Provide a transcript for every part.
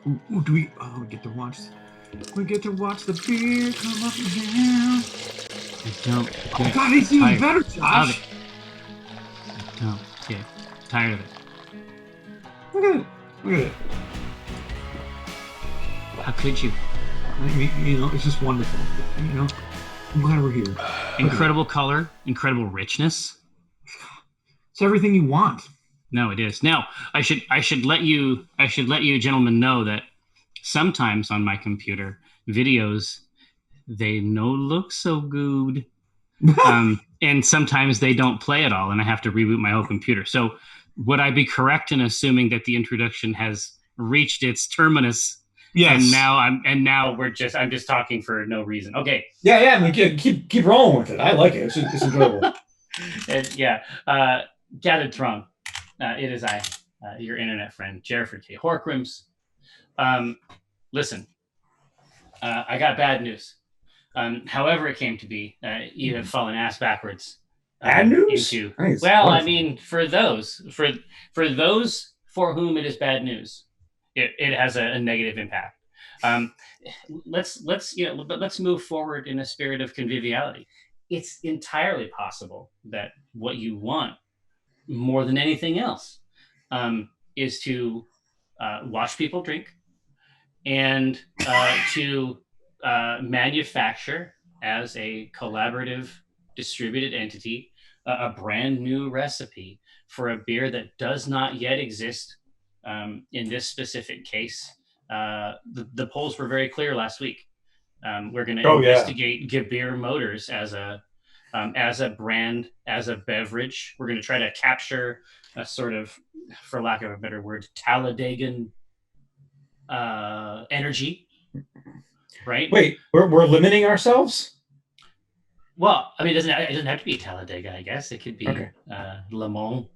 Ooh, do we? Oh, we get to watch. We get to watch the beer come up and down. I don't Oh get God, it's even tired better, of Josh. it. I don't get tired of it. Look at it. Look at it. How could you? I mean, it's just wonderful. I'm glad we're here. Incredible color, incredible richness. It's everything you want. No, it is. Now, I should let you gentlemen know that sometimes on my computer, videos they no look so good. And sometimes they don't play at all, and I have to reboot my whole computer. So would I be correct in assuming that the introduction has reached its terminus? Yes. And now I'm just talking for no reason. Okay. Yeah. I mean, keep rolling with it. I like it. It's enjoyable. Gathered throng. It is I, your internet friend, Jerford K. Horcrims. Listen, I got bad news. However it came to be, you have fallen ass backwards. Bad news? Nice. Well, wonderful. I mean, for those for whom it is bad news, it has a negative impact. Let's move forward in a spirit of conviviality. It's entirely possible that what you want more than anything else is to watch people drink and to manufacture as a collaborative distributed entity a brand new recipe for a beer that does not yet exist. In this specific case, the polls were very clear last week. We're going to investigate Gabir Motors as a brand, as a beverage. We're going to try to capture a sort of, for lack of a better word, Talladegan energy, right? Wait, we're limiting ourselves? Well, I mean, it doesn't have to be Talladega, I guess. It could be Le Mans.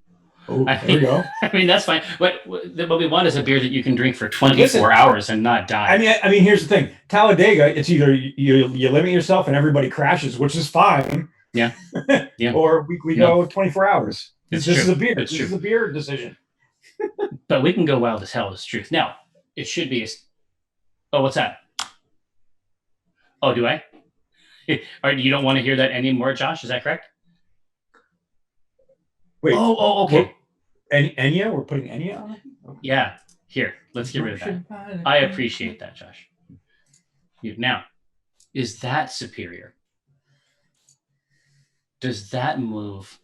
Oh, there we go. I mean, that's fine. What we want is a beer that you can drink for 24 hours and not die. I mean, here's the thing. Talladega, it's either you limit yourself and everybody crashes, which is fine. Yeah. Yeah. Or we go 24 hours. This is a beer. This is a beer decision. But we can go wild as hell, is truth. Now, it should be oh, what's that? Oh, do I? All right, you don't want to hear that anymore, Josh? Is that correct? Wait. Oh, okay. Enya? We're putting Enya on it? Okay. Yeah. Here, let's get rid of that. I appreciate that, Josh. Now, is that superior? Does that move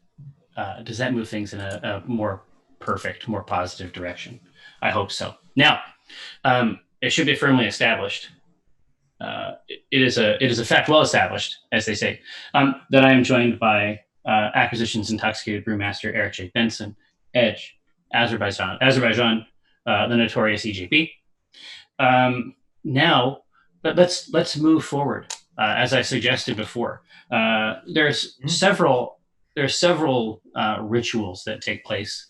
things in a more perfect, more positive direction? I hope so. Now, it should be firmly established. It is a fact well established, as they say, that I am joined by Acquisitions Intoxicated Brewmaster Eric J. Benson, Edge, Azerbaijan, the notorious EJB. Now, but let's move forward. As I suggested before, there's several rituals that take place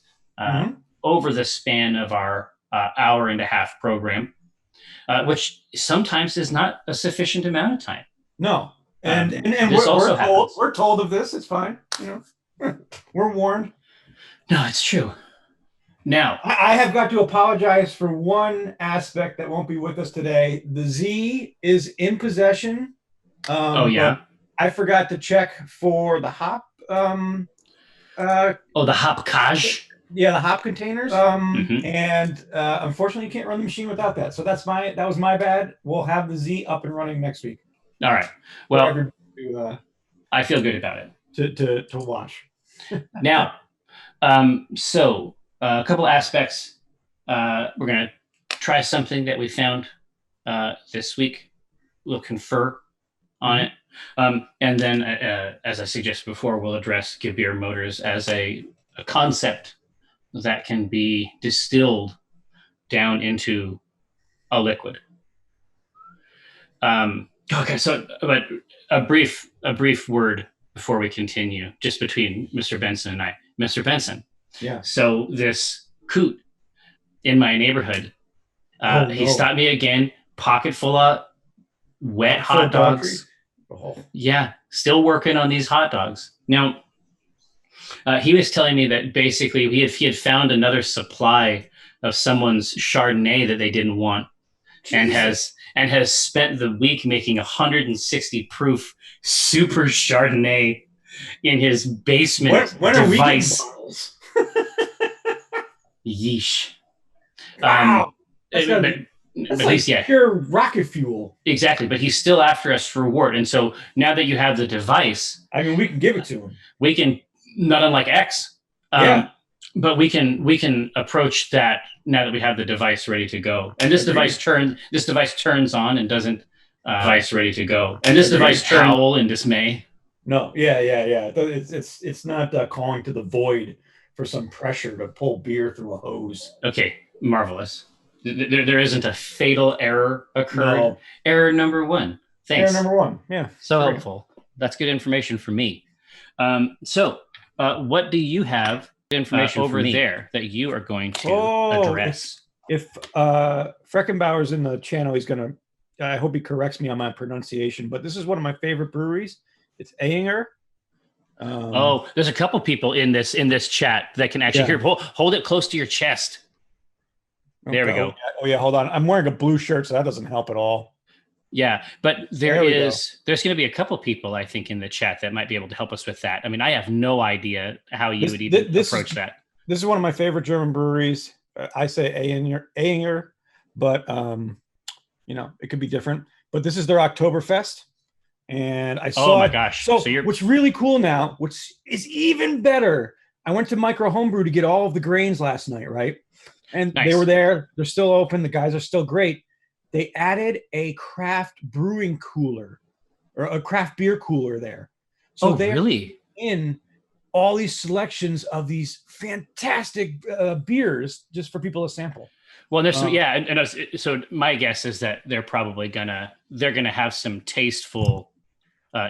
over the span of our hour and a half program. Which sometimes is not a sufficient amount of time. No, and we're told of this. It's fine. We're warned. No, it's true. Now, I have got to apologize for one aspect that won't be with us today. The Z is in possession. I forgot to check for the hop. The hop cage. Yeah, the hop containers. And unfortunately, you can't run the machine without that. So that was my bad. We'll have the Z up and running next week. All right. Well, I feel good about it. To watch. Now, so a couple aspects. We're going to try something that we found this week. We'll confer on it. And then, as I suggested before, we'll address Gabir Motors as a concept that can be distilled down into a liquid. Okay, so but a brief word before we continue, just between Mr. Benson and I. Mr. Benson. Yeah. So this coot in my neighborhood, he stopped me again, pocket full of wet hot dogs. Yeah, still working on these hot dogs. Now, he was telling me that basically he had found another supply of someone's Chardonnay that they didn't want, Jesus. and has spent the week making 160 proof super Chardonnay in his basement When are we getting bottles? Yeesh. Wow. That's but like pure rocket fuel. Exactly, but he's still after us for reward. And so now that you have the device, I mean, we can give it to him. We can, not unlike X, but we can approach that now that we have the device ready to go. And this device turns on and doesn't device ready to go. And this device turns howl in dismay. No, yeah. It's not calling to the void for some pressure to pull beer through a hose. Okay, marvelous. There isn't a fatal error occurred. No. Error number 1. Thanks. Error number 1. Yeah. So helpful. That's good information for me. So what do you have information over there that you are going to address? If Freckenbauer's in the channel, he's going to, I hope he corrects me on my pronunciation, but this is one of my favorite breweries. It's Ayinger. There's a couple people in this chat that can actually hear. Hold it close to your chest. There we go. Oh yeah, hold on. I'm wearing a blue shirt, so that doesn't help at all. Yeah, but there's going to be a couple people, I think, in the chat that might be able to help us with that. I mean, I have no idea how you would even approach that. This is one of my favorite German breweries. I say Ayinger, but it could be different. But this is their Oktoberfest, and I saw. Oh my gosh! So what's really cool now, which is even better, I went to Micro Homebrew to get all of the grains last night, right? And They were there. They're still open. The guys are still great. They added a craft brewing cooler or a craft beer cooler there. So they're really in all these selections of these fantastic beers just for people to sample. Well, there's so my guess is that they're probably gonna have some tasteful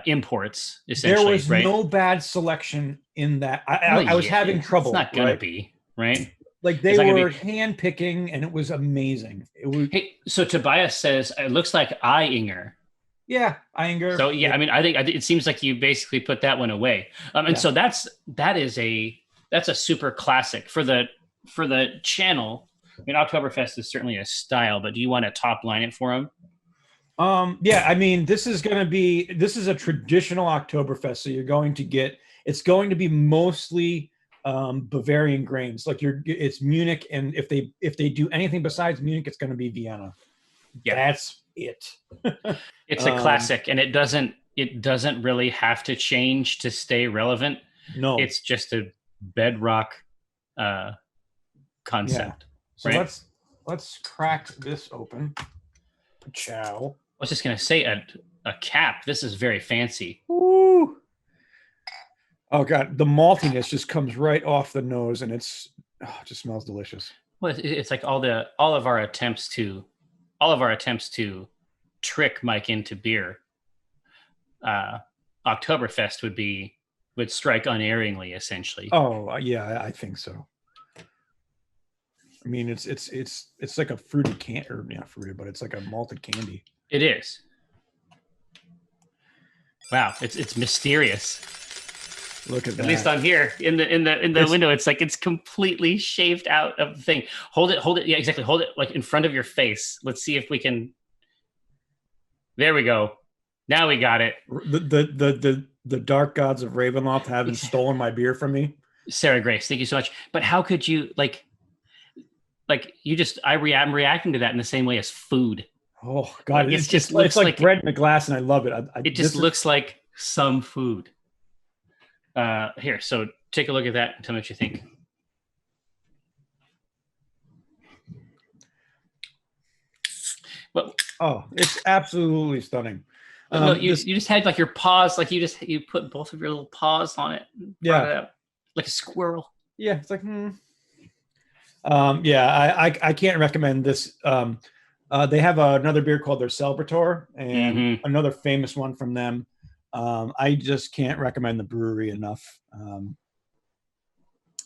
imports. Essentially, there was no bad selection in that. I was having trouble. It's not gonna be right. Like they were hand picking, and it was amazing. Hey, so Tobias says it looks like Ayinger. Yeah, Ayinger. So I mean, I think it seems like you basically put that one away. And so that's a super classic for the channel. I mean, Oktoberfest is certainly a style, but do you want to top line it for him? Yeah, I mean, this is a traditional Oktoberfest, so it's going to be mostly Bavarian grains. Like it's Munich, and if they do anything besides Munich, it's going to be Vienna. Yeah, that's it. It's a classic, and it doesn't really have to change to stay relevant. No, it's just a bedrock concept. So let's crack this open. Ciao. I was just going to say a cap. This is very fancy. Woo. Oh God, the maltiness just comes right off the nose, and it just smells delicious. Well, it's like all of our attempts to trick Mike into beer. Oktoberfest would strike unerringly, essentially. Oh yeah, I think so. I mean, it's like a fruited candy, or not fruited, but it's like a malted candy. It is. Wow, it's mysterious. Look at that. At least on here in the window, it's like it's completely shaved out of the thing. Hold it. Yeah, exactly. Hold it like in front of your face. Let's see if we can. There we go. Now we got it. The dark gods of Ravenloft haven't stolen my beer from me. Sarah Grace, thank you so much. But how could you like you just? I'm reacting to that in the same way as food. Oh God, like, it's like bread in a glass, and I love it. It just looks like some food. Here, so take a look at that and tell me what you think. Well, it's absolutely stunning. No, you just had like your paws, like you put both of your little paws on it. Yeah, it out, like a squirrel. Yeah, it's like. Yeah, I can't recommend this. They have another beer called their Celebrator, and another famous one from them. I just can't recommend the brewery enough.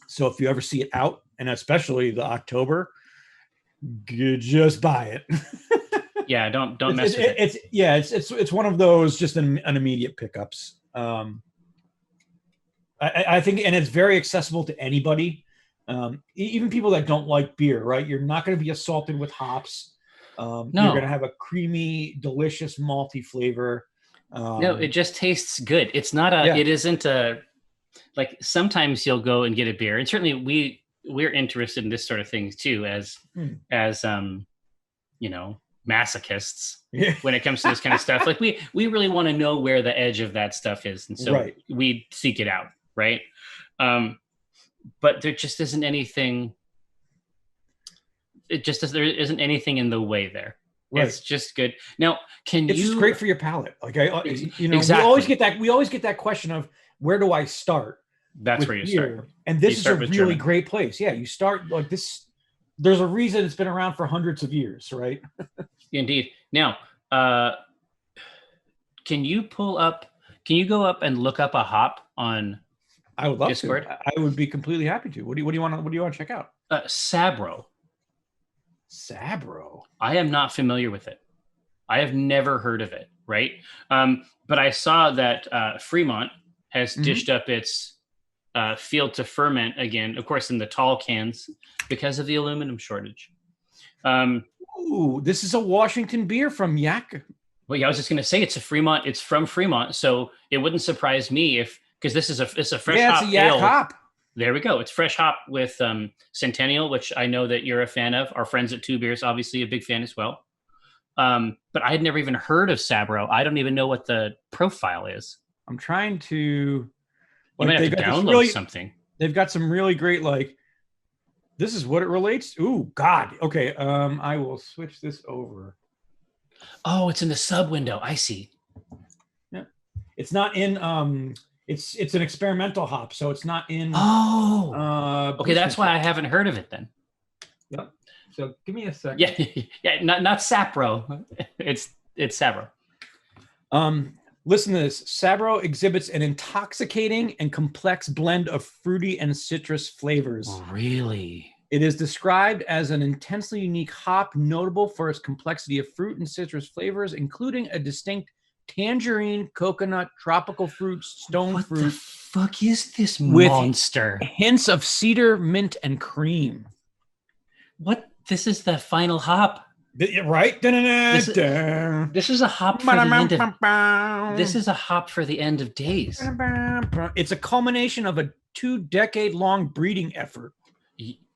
So if you ever see it out, and especially the October, just buy it. Yeah, don't mess with it. It's one of those just an immediate pickups. I think, and it's very accessible to anybody. Even people that don't like beer, right? You're not going to be assaulted with hops. No. You're going to have a creamy, delicious, malty flavor. No, it just tastes good. It's not it isn't like sometimes you'll go and get a beer, and certainly we're interested in this sort of things too, as masochists when it comes to this kind of stuff. Like we really want to know where the edge of that stuff is, and so we seek it out, right? But there just isn't anything. There isn't anything in the way there. Right. It's just good. Now, it's just great for your palate. Like exactly. we always get that question of where do I start? That's where you start. And this is a really great place. Yeah, you start like this. There's a reason it's been around for hundreds of years, right? Indeed. Now, can you go up and look up a hop on I would love Discord? To. I would be completely happy to. What do you want to check out? Sabro. Sabro. I am not familiar with it. I have never heard of it, right? But I saw that Fremont has dished up its field to ferment again, of course, in the tall cans because of the aluminum shortage. Ooh, this is a Washington beer from Yak. Well, yeah, I was just going to say it's from Fremont, so it wouldn't surprise me because this is a fresh hop. It's a Yak hop. There we go. It's fresh hop with Centennial, which I know that you're a fan of. Our friends at Two Beers, obviously a big fan as well. But I had never even heard of Sabro. I don't even know what the profile is. I'm trying to... You might have to download something. They've got some really great, this is what it relates to. Ooh, God. Okay, I will switch this over. Oh, it's in the sub window. I see. Yeah. It's not in... It's an experimental hop, so it's not in... Oh! Okay, that's why I haven't heard of it then. Yep. So give me a second. Yeah, not Sapro. It's Sabro. Listen to this. Sabro exhibits an intoxicating and complex blend of fruity and citrus flavors. Oh, really? It is described as an intensely unique hop, notable for its complexity of fruit and citrus flavors, including a distinct tangerine, coconut, tropical fruit, stone fruit. What the fuck is this monster? With hints of cedar, mint, and cream. What? This is the final hop. Right? This is a hop for the end of... This is a hop for the end of days. It's a culmination of a 2-decade-long breeding effort.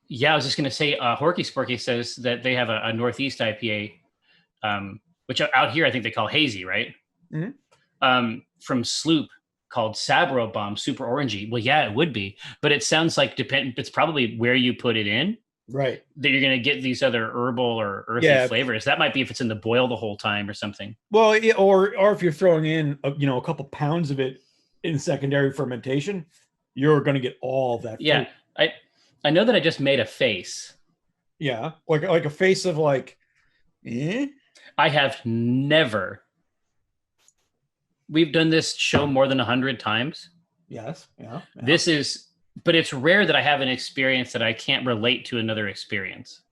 Yeah, I was just going to say, Horky Sporky says that they have a Northeast IPA, which out here I think they call hazy, right? Mm-hmm. From Sloop called Sabro Bomb, super orangey. Well, yeah, it would be, but it sounds like it's probably where you put it in, right? That you're going to get these other herbal or earthy flavors. That might be if it's in the boil the whole time or something. Well, or if you're throwing in a couple pounds of it in secondary fermentation, you're going to get all that. Yeah, fruit. I know that I just made a face. Yeah, like a face of eh? I have never. We've done this show more than 100 times. Yes. Yeah. But it's rare that I have an experience that I can't relate to another experience.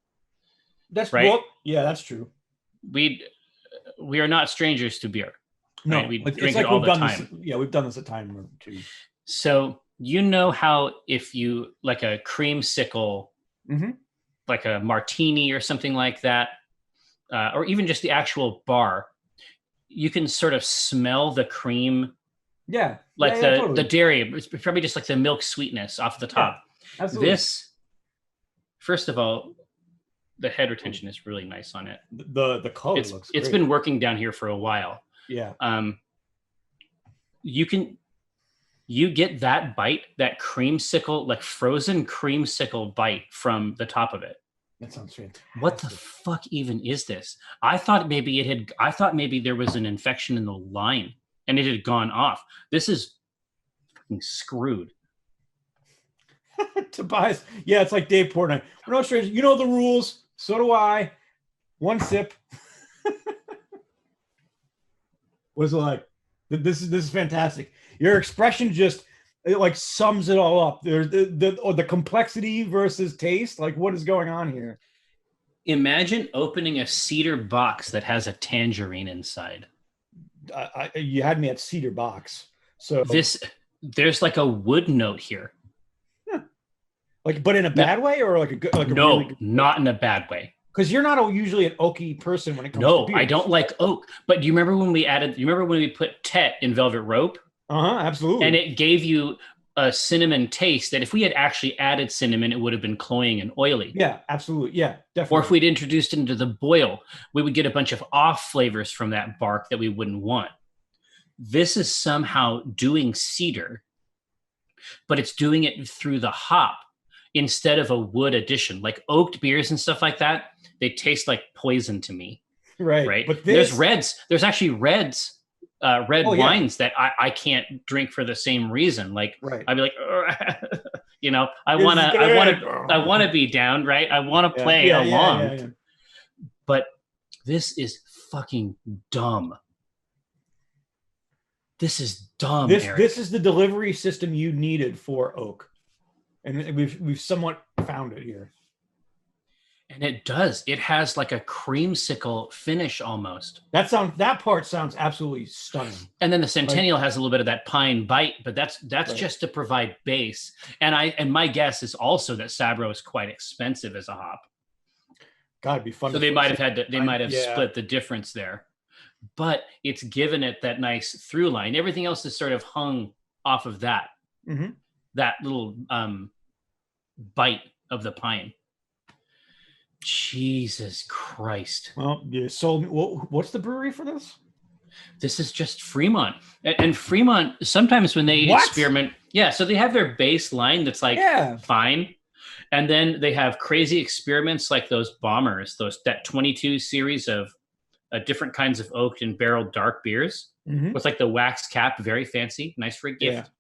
That's right. Well, yeah, that's true. We are not strangers to beer. No, right? We drink it all the time. We've done this a time or two. So you know how if you like a creamsicle, like a martini or something like that, or even just the actual bar, you can sort of smell the cream. Yeah. Totally. The dairy. It's probably just like the milk sweetness off the top. Yeah, absolutely. This, first of all, the head retention is really nice on it. The color looks great. It's been working down here for a while. Yeah. You get that bite, that creamsicle, like frozen creamsicle bite from the top of it. That sounds fantastic. What the fuck even is this? I thought maybe there was an infection in the line and it had gone off. This is fucking screwed. Tobias, yeah, it's like Dave Portnoy. We're no strangers. You know the rules. So do I. One sip. What is it like? This is fantastic. Your expression just sums it all up. There's the complexity versus taste. Like, what is going on here? Imagine opening a cedar box that has a tangerine inside. You had me at cedar box. So there's like a wood note here. Like, but in a bad way, or like a good, like a No, really good not in a bad way. Because you're not usually an oaky person when it comes to No, beers. I don't like oak. But do you remember when we added? You remember when we put Tet in Velvet Rope? Absolutely. And it gave you a cinnamon taste that if we had actually added cinnamon, it would have been cloying and oily. Yeah, absolutely. Yeah, definitely. Or if we'd introduced it into the boil, we would get a bunch of off flavors from that bark that we wouldn't want. This is somehow doing cedar, but it's doing it through the hop instead of a wood addition. Like oaked beers and stuff like that, they taste like poison to me. Right. But there's reds. There's actually reds. Red wines that I can't drink for the same reason. Like I'd be like, you know, I want to be down, right? I want to play along. Yeah. But this is fucking dumb. This is dumb. This is the delivery system you needed for oak, and we've somewhat found it here. And it does. It has like a creamsicle finish almost. That part sounds absolutely stunning. And then the Centennial has a little bit of that pine bite, but that's just to provide base. And my guess is also that Sabro is quite expensive as a hop. Gotta be fun. So they might have split the difference there. But it's given it that nice through line. Everything else is sort of hung off of that. Mm-hmm. That little bite of the pine. Jesus Christ. Well, you sold me. What's the brewery for this? This is just Fremont. And Fremont, sometimes when they experiment, so they have their baseline that's like fine. And then they have crazy experiments like those bombers, that 22 series of different kinds of oaked and barreled dark beers with like the wax cap, very fancy, nice for a gift.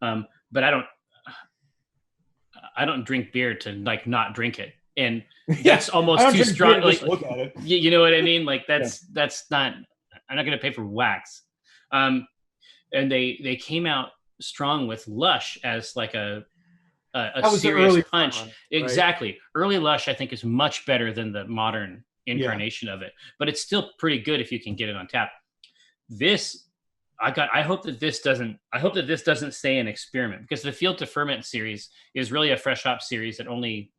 Yeah. But I don't drink beer to like not drink it. And that's almost too strong. Like, look at it. You know what I mean? Like that's not. I'm not going to pay for wax. And they came out strong with Lush as like a serious punch. Right? Exactly. Early Lush, I think, is much better than the modern incarnation of it, but it's still pretty good if you can get it on tap. I hope that this doesn't stay an experiment, because the Field to Ferment series is really a fresh hop series that only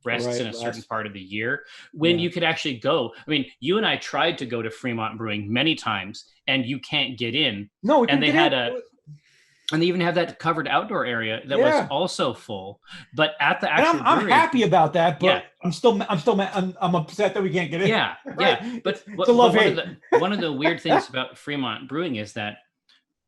rests in a certain part of the year when you could actually go. I mean, you and I tried to go to Fremont Brewing many times, and you can't get in. No, and they had and they even have that covered outdoor area that was also full. But at the actual I'm happy about that, but I'm upset that we can't get in. Yeah, yeah. But one of the weird things about Fremont Brewing is that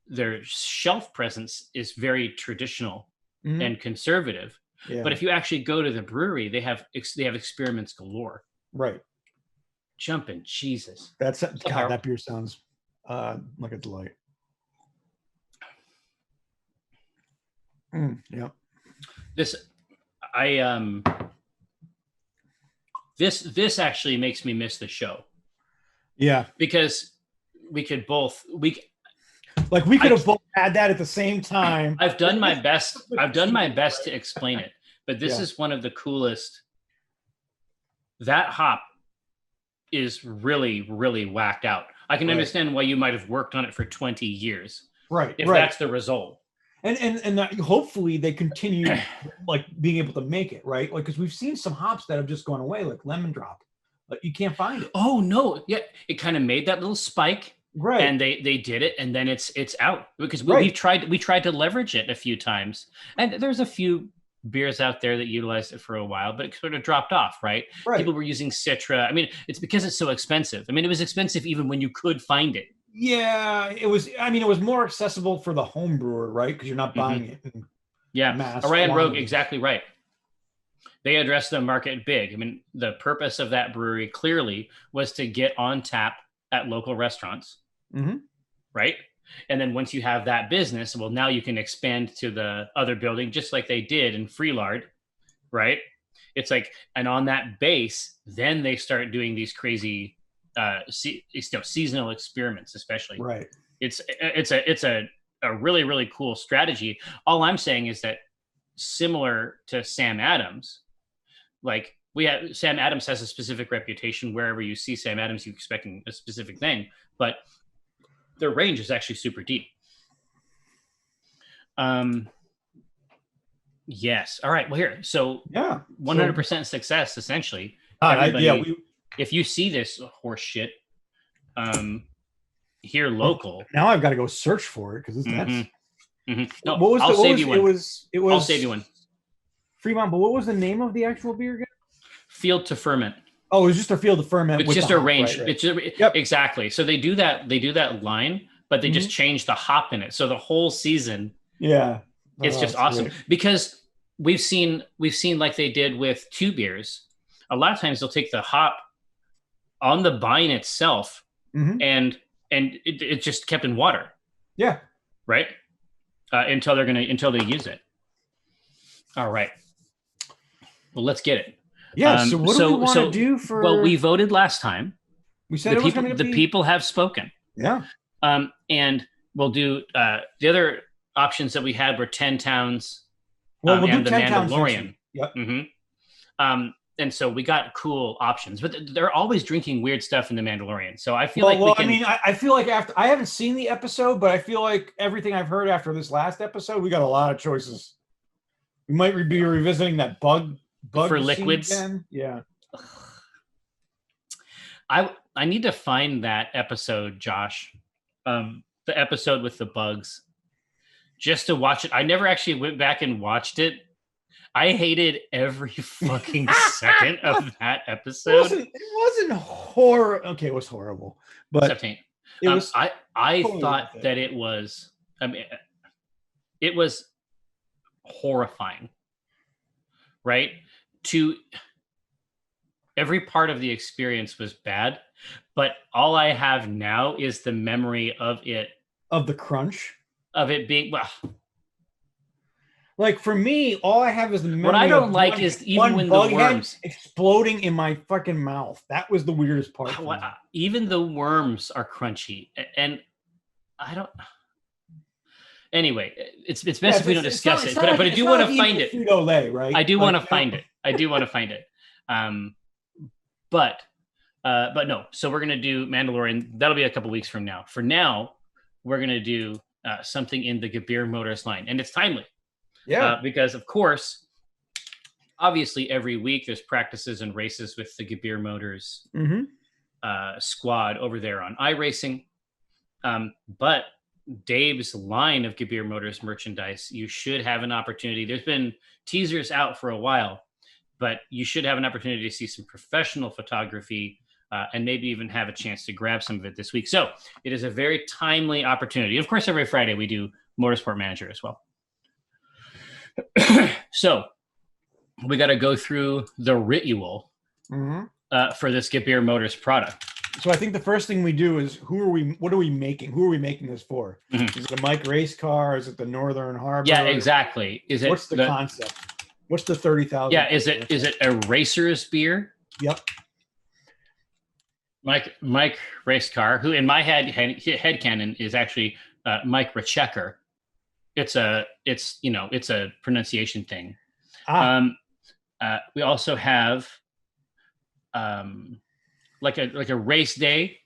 their shelf presence is very traditional and conservative. Yeah. But if you actually go to the brewery, they have experiments galore. Right. Jumping Jesus. That beer sounds like a delight. Yeah. This actually makes me miss the show. Yeah. Because we could have both had that at the same time. I've done my best to explain it, but this is one of the coolest. That hop is really, really whacked out. I can understand why you might have worked on it for 20 years. Right. If that's the result. And that hopefully they continue like being able to make it, right? Like, because we've seen some hops that have just gone away, like Lemon Drop. Like, you can't find it. Oh no. Yeah. It kind of made that little spike. Right. And they did it, and then it's out, because we tried to leverage it a few times. And there's a few beers out there that utilized it for a while, but it sort of dropped off, right? People were using Citra. I mean, it's because it's so expensive. I mean, it was expensive even when you could find it. Yeah, it was. I mean, it was more accessible for the home brewer, right? Because you're not buying it. Orion Rogue, exactly right. They addressed the market big. I mean, the purpose of that brewery clearly was to get on tap at local restaurants, right? And then once you have that business, well, now you can expand to the other building, just like they did in Freelard, right? It's like, and on that base, then they start doing these crazy seasonal experiments, especially. Right. It's a really, really cool strategy. All I'm saying is that, similar to Sam Adams, like Sam Adams has a specific reputation. Wherever you see Sam Adams, you're expecting a specific thing, but their range is actually super deep. Yes. All right. Well, here. So Yeah. 100% success, essentially. If you see this horse shit, here local. Now I've got to go search for it because it's nuts. No, I'll save you one. I'll save you one. Fremont, but what was the name of the actual beer again? Field to Ferment. Oh, it was just a field to ferment. It's just a range. Right. It's just, exactly. So they do that line, but they just change the hop in it. So the whole season, it's just awesome. Great. Because we've seen like they did with 2 beers. A lot of times they'll take the hop on the vine itself, and it's just kept in water. Yeah. Right. Until they use it. All right. Well, let's get it. Yeah. So what do we want to do for? Well, we voted last time. We said the people have spoken. Yeah. And we'll do the other options that we had were 10 Towns. Well, we'll and do the 10 Towns. Mandalorian. Yep. And so we got cool options, but they're always drinking weird stuff in the Mandalorian. So I feel like I feel like after I haven't seen the episode, but I feel like everything I've heard after this last episode, we got a lot of choices. We might be revisiting that bug for liquids. Again. Yeah. I need to find that episode, Josh. The episode with the bugs, just to watch it. I never actually went back and watched it. I hated every fucking second of that episode. It wasn't horror. Okay, it was horrible, but it was. I thought that it was. I mean, it was horrifying. Right? Every part of the experience was bad, but all I have now is the memory of it. Of the crunch? Of it being, like for me, all I have is the memory. What I don't like is even when the worms exploding in my fucking mouth. That was the weirdest part. Even the worms are crunchy, and I don't. Anyway, it's best if we don't discuss it. But I do want to find it. Frito-Lay, right? I do want to find it. But no. So we're gonna do Mandalorian. That'll be a couple weeks from now. For now, we're gonna do something in the Gabir Motors line, and it's timely. Yeah. Because of course, obviously, every week there's practices and races with the Gabir Motors squad over there on iRacing. But Dave's line of Gabir Motors merchandise, you should have an opportunity. There's been teasers out for a while, but you should have an opportunity to see some professional photography and maybe even have a chance to grab some of it this week. So it is a very timely opportunity. Of course, every Friday we do Motorsport Manager as well. So we got to go through the ritual for this Gabir Motors product. So I think the first thing we do is what are we making? Who are we making this for? Is it a Mike race car? Is it the Northern Harbor? Yeah, exactly. What's the concept? What's the 30,000? Yeah, is it a racer's beer? Yep. Mike race car, who in my headcanon is actually Mike Rechecker. It's a pronunciation thing. We also have like a race day.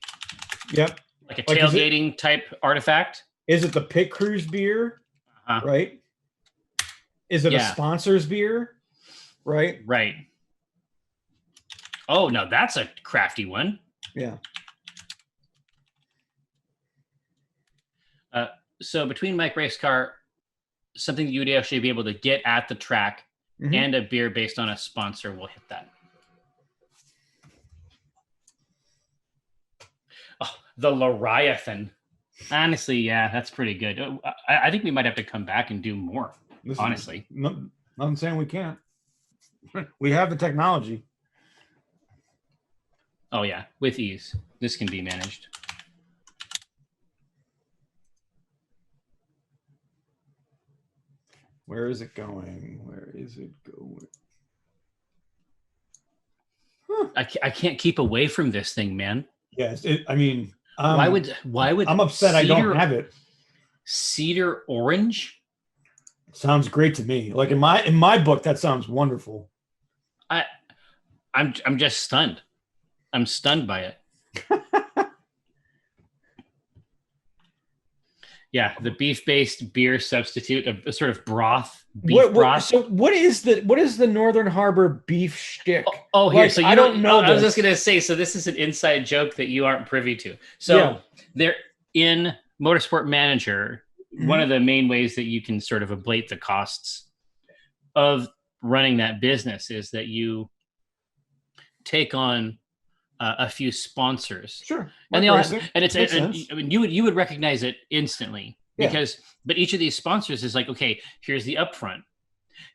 Yep. Like a tailgating type artifact. Is it the pit cruise beer? Right. Is it a sponsor's beer? Right. Right. Oh, no, that's a crafty one. Yeah. So between Mike Race Car, something that you would actually be able to get at the track and a beer based on a sponsor, we'll hit that. Oh, the Leviathan. Honestly, yeah, that's pretty good. I think we might have to come back and do more. Honestly. I'm saying we can't. We have the technology. Oh, yeah, with ease. This can be managed. Where is it going? Huh. I can't keep away from this thing, man. Yes, why would I'm upset I don't have it. Cedar orange? Sounds great to me. Like in my book, that sounds wonderful. I'm just stunned. I'm stunned by it. Yeah, the beef-based beer substitute, a sort of broth, beef broth. So what is the Northern Harbor beef shtick? Here, so I don't know. I was just gonna say, so this is an inside joke that you aren't privy to. So they're in Motorsport Manager. One of the main ways that you can sort of ablate the costs of running that business is that you take on a few sponsors. Sure. And I mean, you would recognize it instantly because, but each of these sponsors is like, okay, here's the upfront,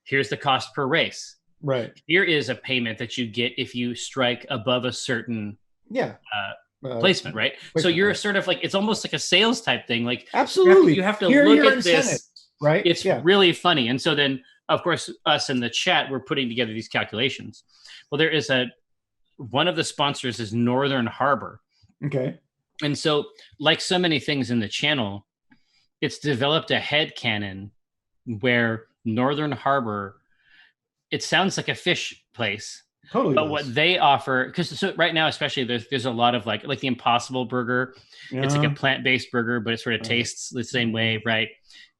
here's the cost per race. Right. Here is a payment that you get if you strike above a certain placement, right? So you're sort of like, it's almost like a sales type thing. Like, absolutely, you have to look at this, right? It's really funny. And so then, of course, us in the chat, we're putting together these calculations. Well, there is one of the sponsors is Northern Harbor. Okay. And so, like so many things in the channel, it's developed a headcanon where Northern Harbor, it sounds like a fish place. Totally. But what they offer, because so right now, especially, there's a lot of like the Impossible Burger. It's like a plant-based burger, but it sort of tastes the same way, right?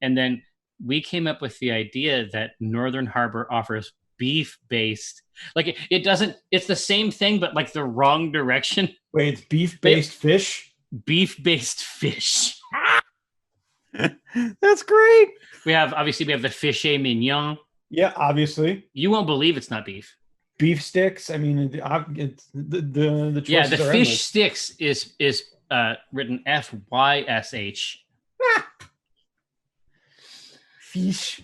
And then we came up with the idea that Northern Harbor offers beef-based, like it doesn't, it's the same thing, but like the wrong direction. Wait, it's beef-based fish? Beef-based fish. That's great. We have the fiché mignon. Yeah, obviously. You won't believe it's not beef. Beef sticks. I mean, it's the choices the fish sticks is written FYSH. Fish.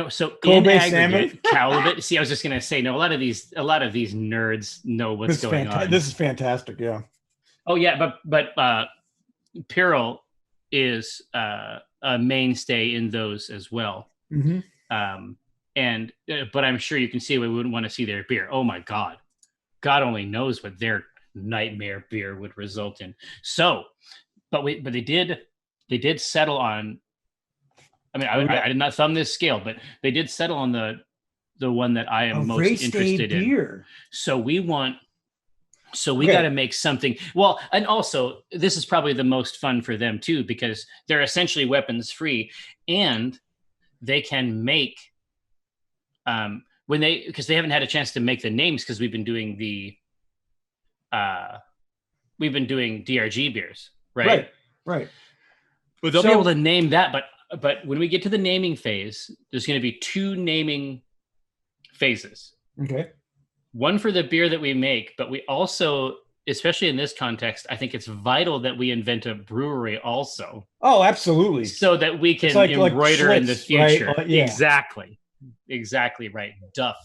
So Kobe in salmon. aggregate, Calibut. See, I was just gonna say, no. A lot of these nerds know what's going on. This is fantastic. Yeah. Oh yeah, but Pyrrell is a mainstay in those as well. Mm-hmm. But I'm sure you can see we wouldn't want to see their beer. Oh my God, God only knows what their nightmare beer would result in. So, but they did settle on. I mean, I did not thumb this scale, but they did settle on the one that I am most interested in. So we got to make something. Well, and also this is probably the most fun for them too, because they're essentially weapons free, and they can make because they haven't had a chance to make the names because we've been doing DRG beers, right? Right. But they'll be able to name that, but when we get to the naming phase, there's going to be 2 naming phases. Okay. One for the beer that we make, but we also, especially in this context, I think it's vital that we invent a brewery also. Oh, absolutely. So that we can embroider Schlitz, in the future. Right? Exactly right. Duff.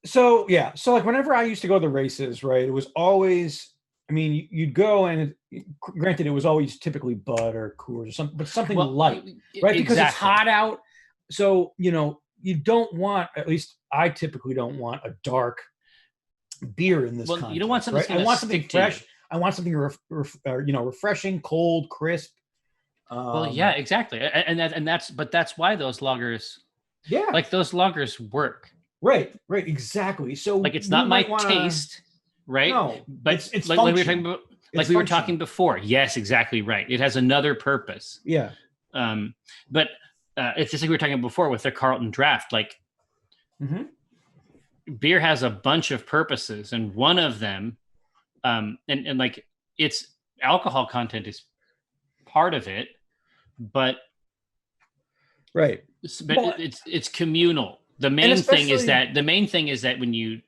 So like whenever I used to go to the races, right, it was always, I mean, you'd go and granted, it was always typically Bud or Coors or something, but something light, right? Because it's hot out. So, you don't want, at least I typically don't want a dark beer in this context, you don't want something, right? I want something fresh. I want something refreshing, cold, crisp. Exactly. And that's why those lagers, those lagers work. Right, exactly. So like, it's not my taste, right? No, but it's like we were talking about, we were talking before. Yes, exactly right. It has another purpose. Yeah. But it's just like we were talking before with the Carlton Draft. Like, beer has a bunch of purposes, and one of them, and like, its alcohol content is part of it, but it's communal. The main thing is that when you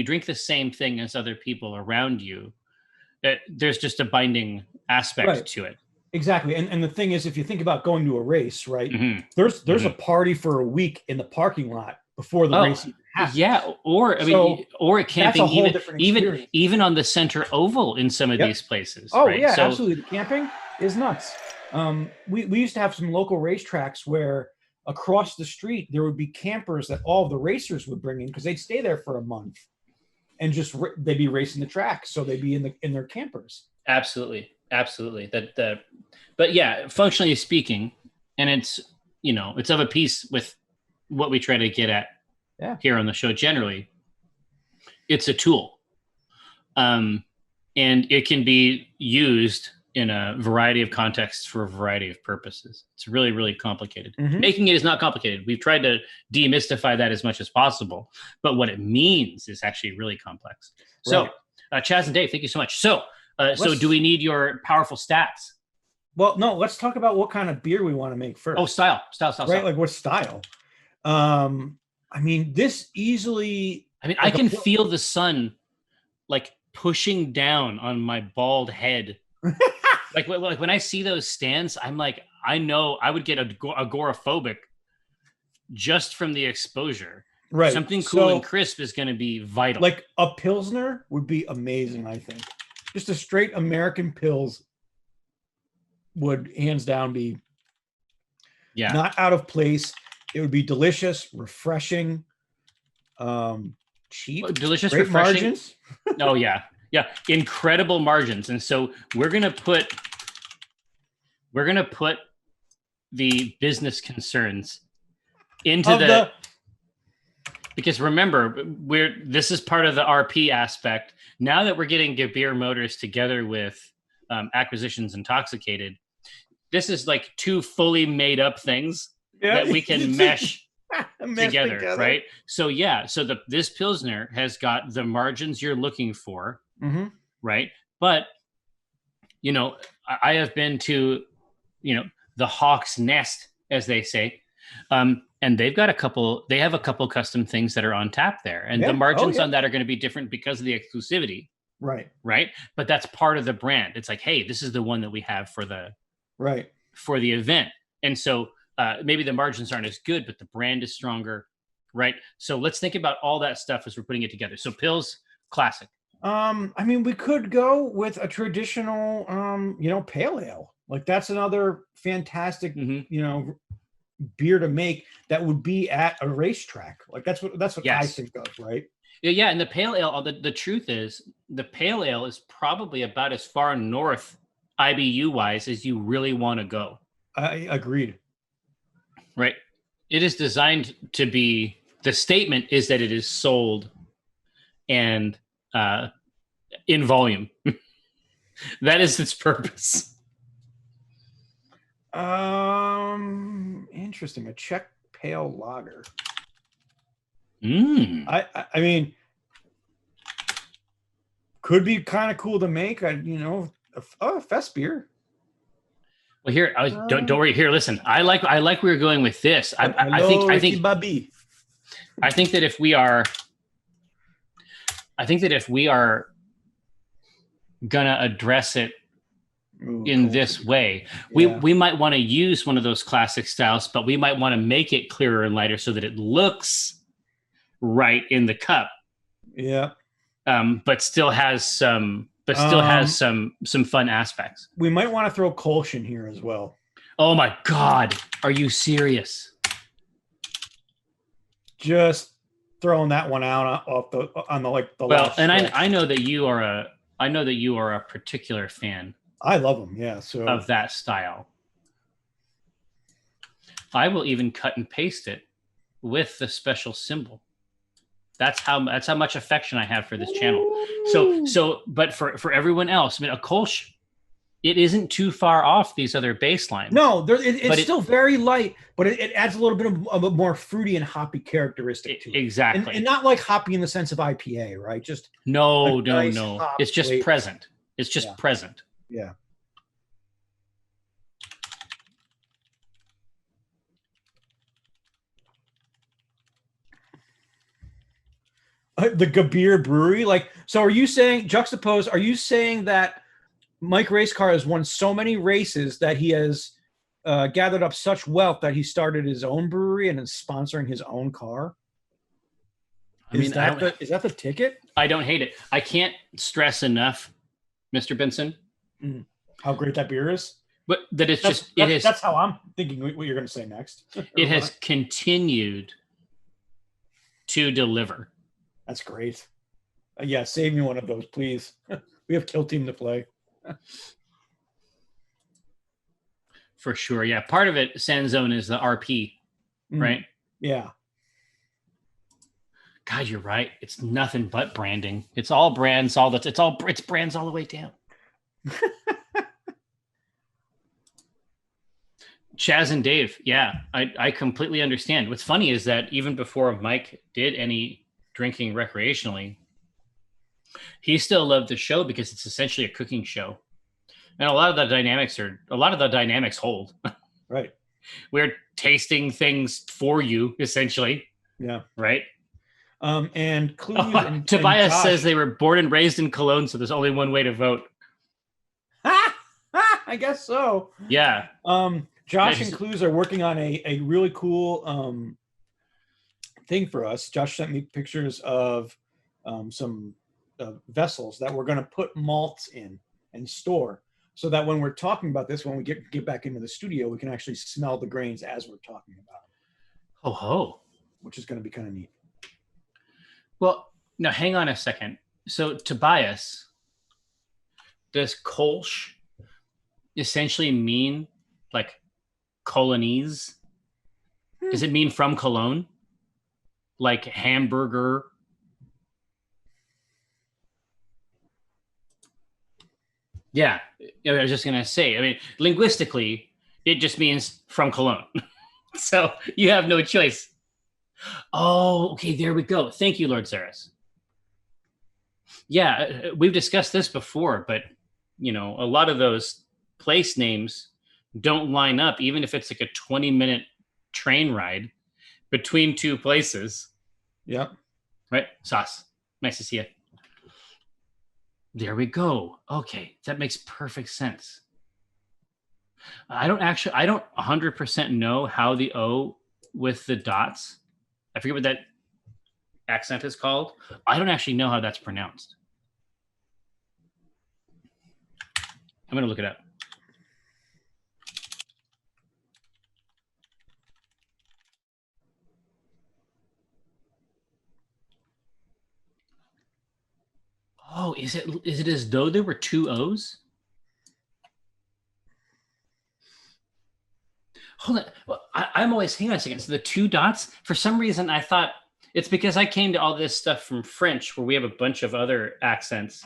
drink the same thing as other people around you, there's just a binding aspect to it. Exactly. And the thing is, if you think about going to a race, right, there's a party for a week in the parking lot before the race even happens. Yeah. Or camping, even on the center oval in some of these places. Oh, right? Yeah, absolutely. The camping is nuts. We used to have some local racetracks where across the street there would be campers that all of the racers would bring in because they'd stay there for a month and just they'd be racing the track, so they'd be in their campers. Absolutely. But yeah, functionally speaking, and it's it's of a piece with what we try to get at here on the show generally. It's a tool, and it can be used in a variety of contexts for a variety of purposes. It's really, really complicated. Mhm. Making it is not complicated. We've tried to demystify that as much as possible, but what it means is actually really complex. So, Chaz and Dave, thank you so much. So do we need your powerful stats? Well, no, let's talk about what kind of beer we want to make first. Oh, style. Right, like what style? I mean, this easily... I mean, I can feel the sun like pushing down on my bald head. like when I see those stands, I'm like, I know I would get agoraphobic just from the exposure. Right. Something cool and crisp is going to be vital. Like a Pilsner would be amazing, I think. Just a straight American Pils would hands down be not out of place. It would be delicious, refreshing, cheap, delicious, great refreshing margins. Oh yeah, incredible margins. And so we're gonna put the business concerns into because remember, this is part of the RP aspect. Now that we're getting Gabir Motors together with Acquisitions Intoxicated, this is like two fully made up things that we can mesh together, right? So this Pilsner has got the margins you're looking for, right? But I have been to the Hawk's Nest, as they say, and they have a couple custom things that are on tap there, and the margins on that are going to be different because of the exclusivity, right? But that's part of the brand. It's like, hey, this is the one that we have for the event, and so maybe the margins aren't as good, but the brand is stronger, right? So let's think about all that stuff as we're putting it together. So Pils, classic. I mean, we could go with a traditional, pale ale. Like that's another fantastic, beer to make that would be at a racetrack. Like that's what I think of, right? Yeah, and the pale ale. The truth is, the pale ale is probably about as far north IBU wise as you really want to go. I agreed. Right. It is designed to be. The statement is that it is sold and in volume. That is its purpose. Interesting. A Czech pale lager. I mean, could be kind of cool to make. A fest beer. Well, here, don't worry. Here, listen. I like where you're going with this. I think that if we are gonna address it in this way, we might want to use one of those classic styles, but we might want to make it clearer and lighter so that it looks right in the cup. Yeah. But still has some fun aspects. We might want to throw Kolsch in here as well. Oh my God. Are you serious? Just throwing that one out on the well, and I know that you are a particular fan. I love them, yeah. So of that style. I will even cut and paste it with the special symbol. That's how much affection I have for this channel. So, but for everyone else, I mean, a Kolsch, it isn't too far off these other baselines. No, it's still very light, but it adds a little bit of a more fruity and hoppy characteristic to it. Exactly, and not like hoppy in the sense of IPA, right? Just no. It's just flavor. Present. It's just present. Yeah. The Gabir Brewery, so are you saying, juxtapose, are you saying that Mike Racecar has won so many races that he has gathered up such wealth that he started his own brewery and is sponsoring his own car? Is that the ticket? I don't hate it. I can't stress enough, Mr. Benson, how great that beer is. But that that's how I'm thinking what you're going to say next. It has continued to deliver. That's great. Yeah, save me one of those, please. We have Kill Team to play. For sure, yeah. Part of it, Sanzone, is the RP, right? Yeah. God, you're right. It's nothing but branding. It's all brands. It's brands all the way down. Chaz and Dave, yeah, I completely understand. What's funny is that even before Mike did any drinking recreationally, he still loved the show because it's essentially a cooking show. And a lot of the dynamics hold. Right. We're tasting things for you, essentially. Yeah. Right. And Clues and Tobias Josh, says they were born and raised in Cologne, so there's only one way to vote. I guess so. Yeah. Josh and Clues are working on a really cool thing for us. Josh sent me pictures of some vessels that we're going to put malts in and store, so that when we're talking about this, when we get back into the studio, we can actually smell the grains as we're talking about it. Ho ho. Which is going to be kind of neat. Well, now hang on a second. So Tobias, does Kolsch essentially mean like Colonese? Does it mean from Cologne? Like hamburger? Yeah, I was just going to say, I mean, linguistically, it just means from Cologne. So you have no choice. Oh, okay, there we go. Thank you, Lord Saris. Yeah, we've discussed this before, but, you know, a lot of those place names don't line up, even if it's like a 20-minute train ride between two places. Yeah. Right? Sauce. Nice to see you. There we go. Okay, that makes perfect sense. I don't 100% know how the O with the dots, I forget what that accent is called. I don't actually know how that's pronounced. I'm going to look it up. Oh, is it as though there were two O's? Hold on. Well, I'm always, hang on a second. So the two dots, for some reason, I thought it's because I came to all this stuff from French where we have a bunch of other accents.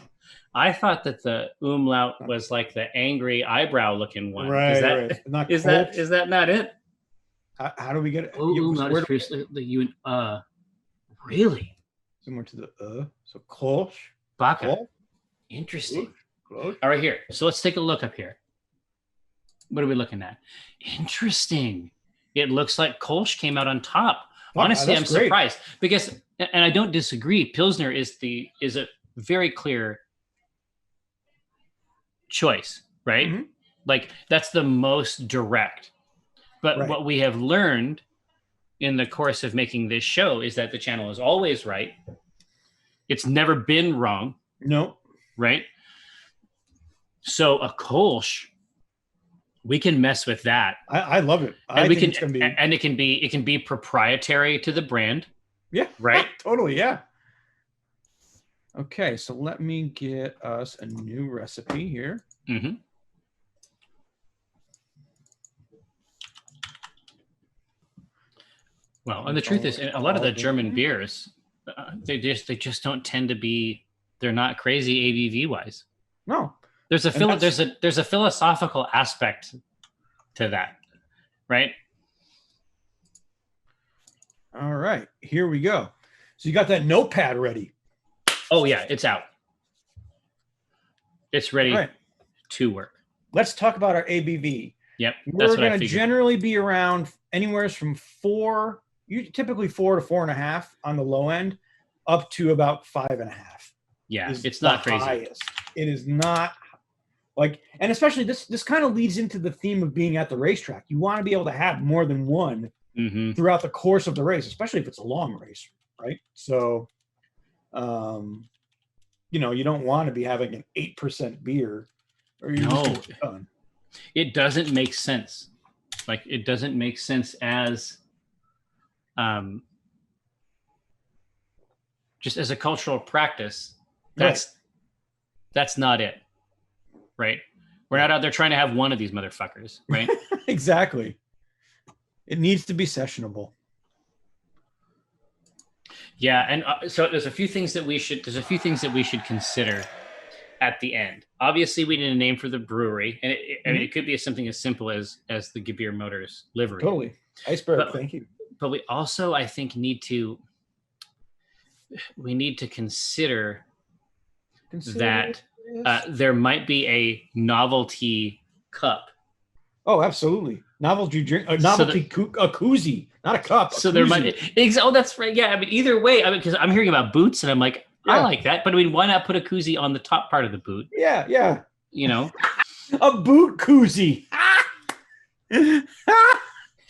I thought that the umlaut was like the angry eyebrow looking one. Right. Is that, right. is that not it? How do we get it? Umlaut is previously you really? Similar to the so Kolsch. Baka. Kolsch? Interesting. Kolsch? All right, here. So let's take a look up here. What are we looking at? Interesting. It looks like Kolsch came out on top. Honestly, I'm surprised because, and I don't disagree, Pilsner is a very clear choice, right? Mm-hmm. Like that's the most direct. But what we have learned in the course of making this show is that the channel is always right. It's never been wrong. No. Right? So a Kolsch, we can mess with that. I love it. And it can be proprietary to the brand. Yeah. Right? Totally, yeah. Okay, so let me get us a new recipe here. Mm-hmm. Well, and the truth is, a lot of the German beers, they just don't tend to be. They're not crazy ABV wise. No, there's a philosophical aspect to that, right? All right, here we go. So you got that notepad ready? Oh yeah, it's out. It's ready to work. Let's talk about our ABV. Yep, we're going to generally be around anywhere from typically 4 to 4.5 on the low end, up to about 5.5. Yeah, it's not crazy. Highest. It is not like, and especially this kind of leads into the theme of being at the racetrack. You want to be able to have more than one throughout the course of the race, especially if it's a long race, right? So, you don't want to be having an 8% beer, or you're just done. It doesn't make sense. Like it doesn't make sense as, just as a cultural practice. That's not it, right? We're not out there trying to have one of these motherfuckers, right? Exactly. It needs to be sessionable. Yeah, and so there's a few things that we should consider at the end. Obviously, we need a name for the brewery, and I mean, it could be something as simple as the Gabir Motors livery. Totally. Iceberg, But, thank you. But we also, I think, need to consider that there might be a novelty cup. Oh, absolutely. Novelty drink, a novelty a koozie, not a cup. So there might. Oh, that's right. Yeah, I mean, either way, I mean, because I'm hearing about boots, and I'm like, I like that, but I mean, why not put a koozie on the top part of the boot? Yeah, yeah. You know, a boot koozie.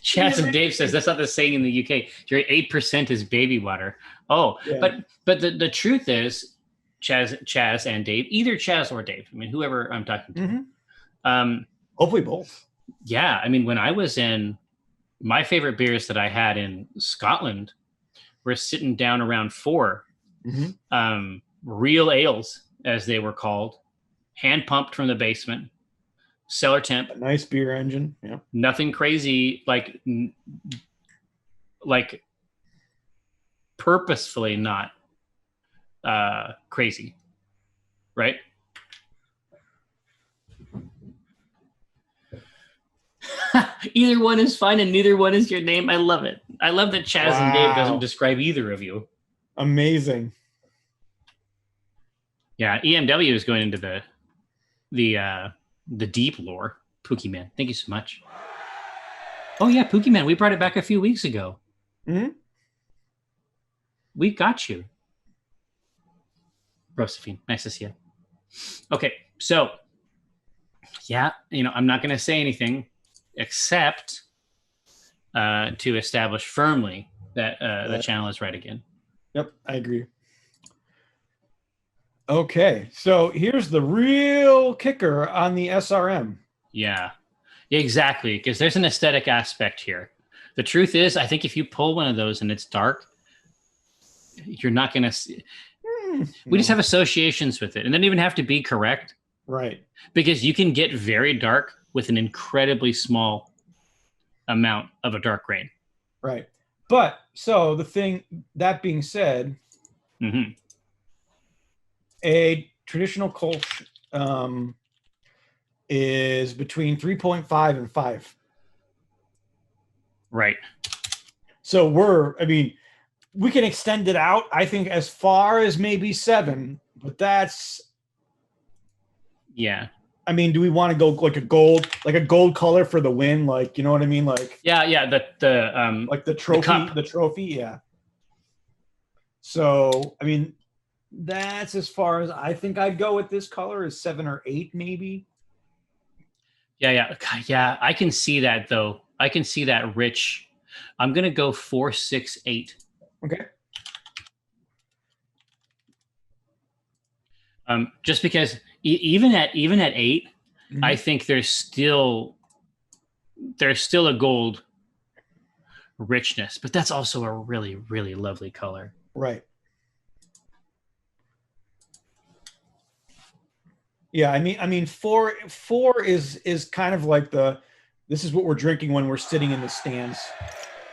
Chaz and Dave says that's not the saying in the UK. Your 8% is baby water. Oh, yeah. but the truth is, Chaz and Dave, either Chaz or Dave. I mean, whoever I'm talking to. Hopefully both. Yeah, I mean, when I was in, my favorite beers that I had in Scotland were sitting down around 4 real ales, as they were called, hand pumped from the basement, cellar temp. A nice beer engine. Yeah. Nothing crazy, like purposefully not crazy, right? Either one is fine and neither one is your name. I love it. I love that Chaz and Dave doesn't describe either of you. Amazing. Yeah, EMW is going into the deep lore. Pookie Man, thank you so much. Oh yeah, Pookie Man, we brought it back a few weeks ago. We got you. Josephine, nice to see you. Okay, so yeah, I'm not going to say anything except to establish firmly that the channel is right again. Yep, I agree. Okay, so here's the real kicker on the SRM. Yeah, exactly, because there's an aesthetic aspect here. The truth is, I think if you pull one of those and it's dark, you're not going to see. We just have associations with it, and they don't even have to be correct. Right. Because you can get very dark with an incredibly small amount of a dark grain. Right. But so that being said, a traditional Kolsch is between 3.5 and 5. Right. So we can extend it out, I think, as far as maybe 7, but that's. Yeah. I mean, do we want to go like a gold color for the win? Like, you know what I mean? Like, yeah. Like the trophy. Yeah. So, I mean, that's as far as I think I'd go with this color is 7 or 8, maybe. Yeah. I can see that though. I can see that rich. I'm going to go 4, 6, 8. Okay. Just because even at 8, I think there's still a gold richness, but that's also a really, really lovely color. Right. Yeah, I mean, 4 is kind of like this is what we're drinking when we're sitting in the stands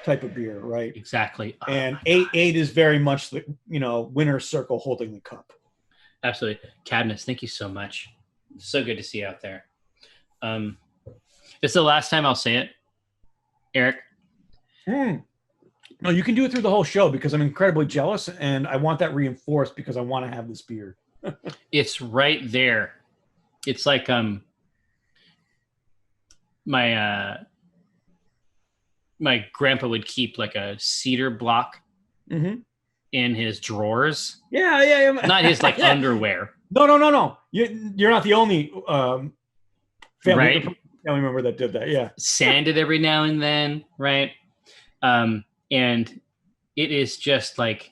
type of beer, right? Exactly. And 8 is very much the winner's circle holding the cup. Absolutely. Cadmus, thank you so much. So good to see you out there. It's the last time I'll say it, Eric. No, you can do it through the whole show because I'm incredibly jealous and I want that reinforced because I want to have this beer. It's right there. It's like my grandpa would keep like a cedar block in his drawers. Yeah. Not his like underwear. No. You're not the only family member that did that. Yeah. Sanded every now and then, right? And it is just like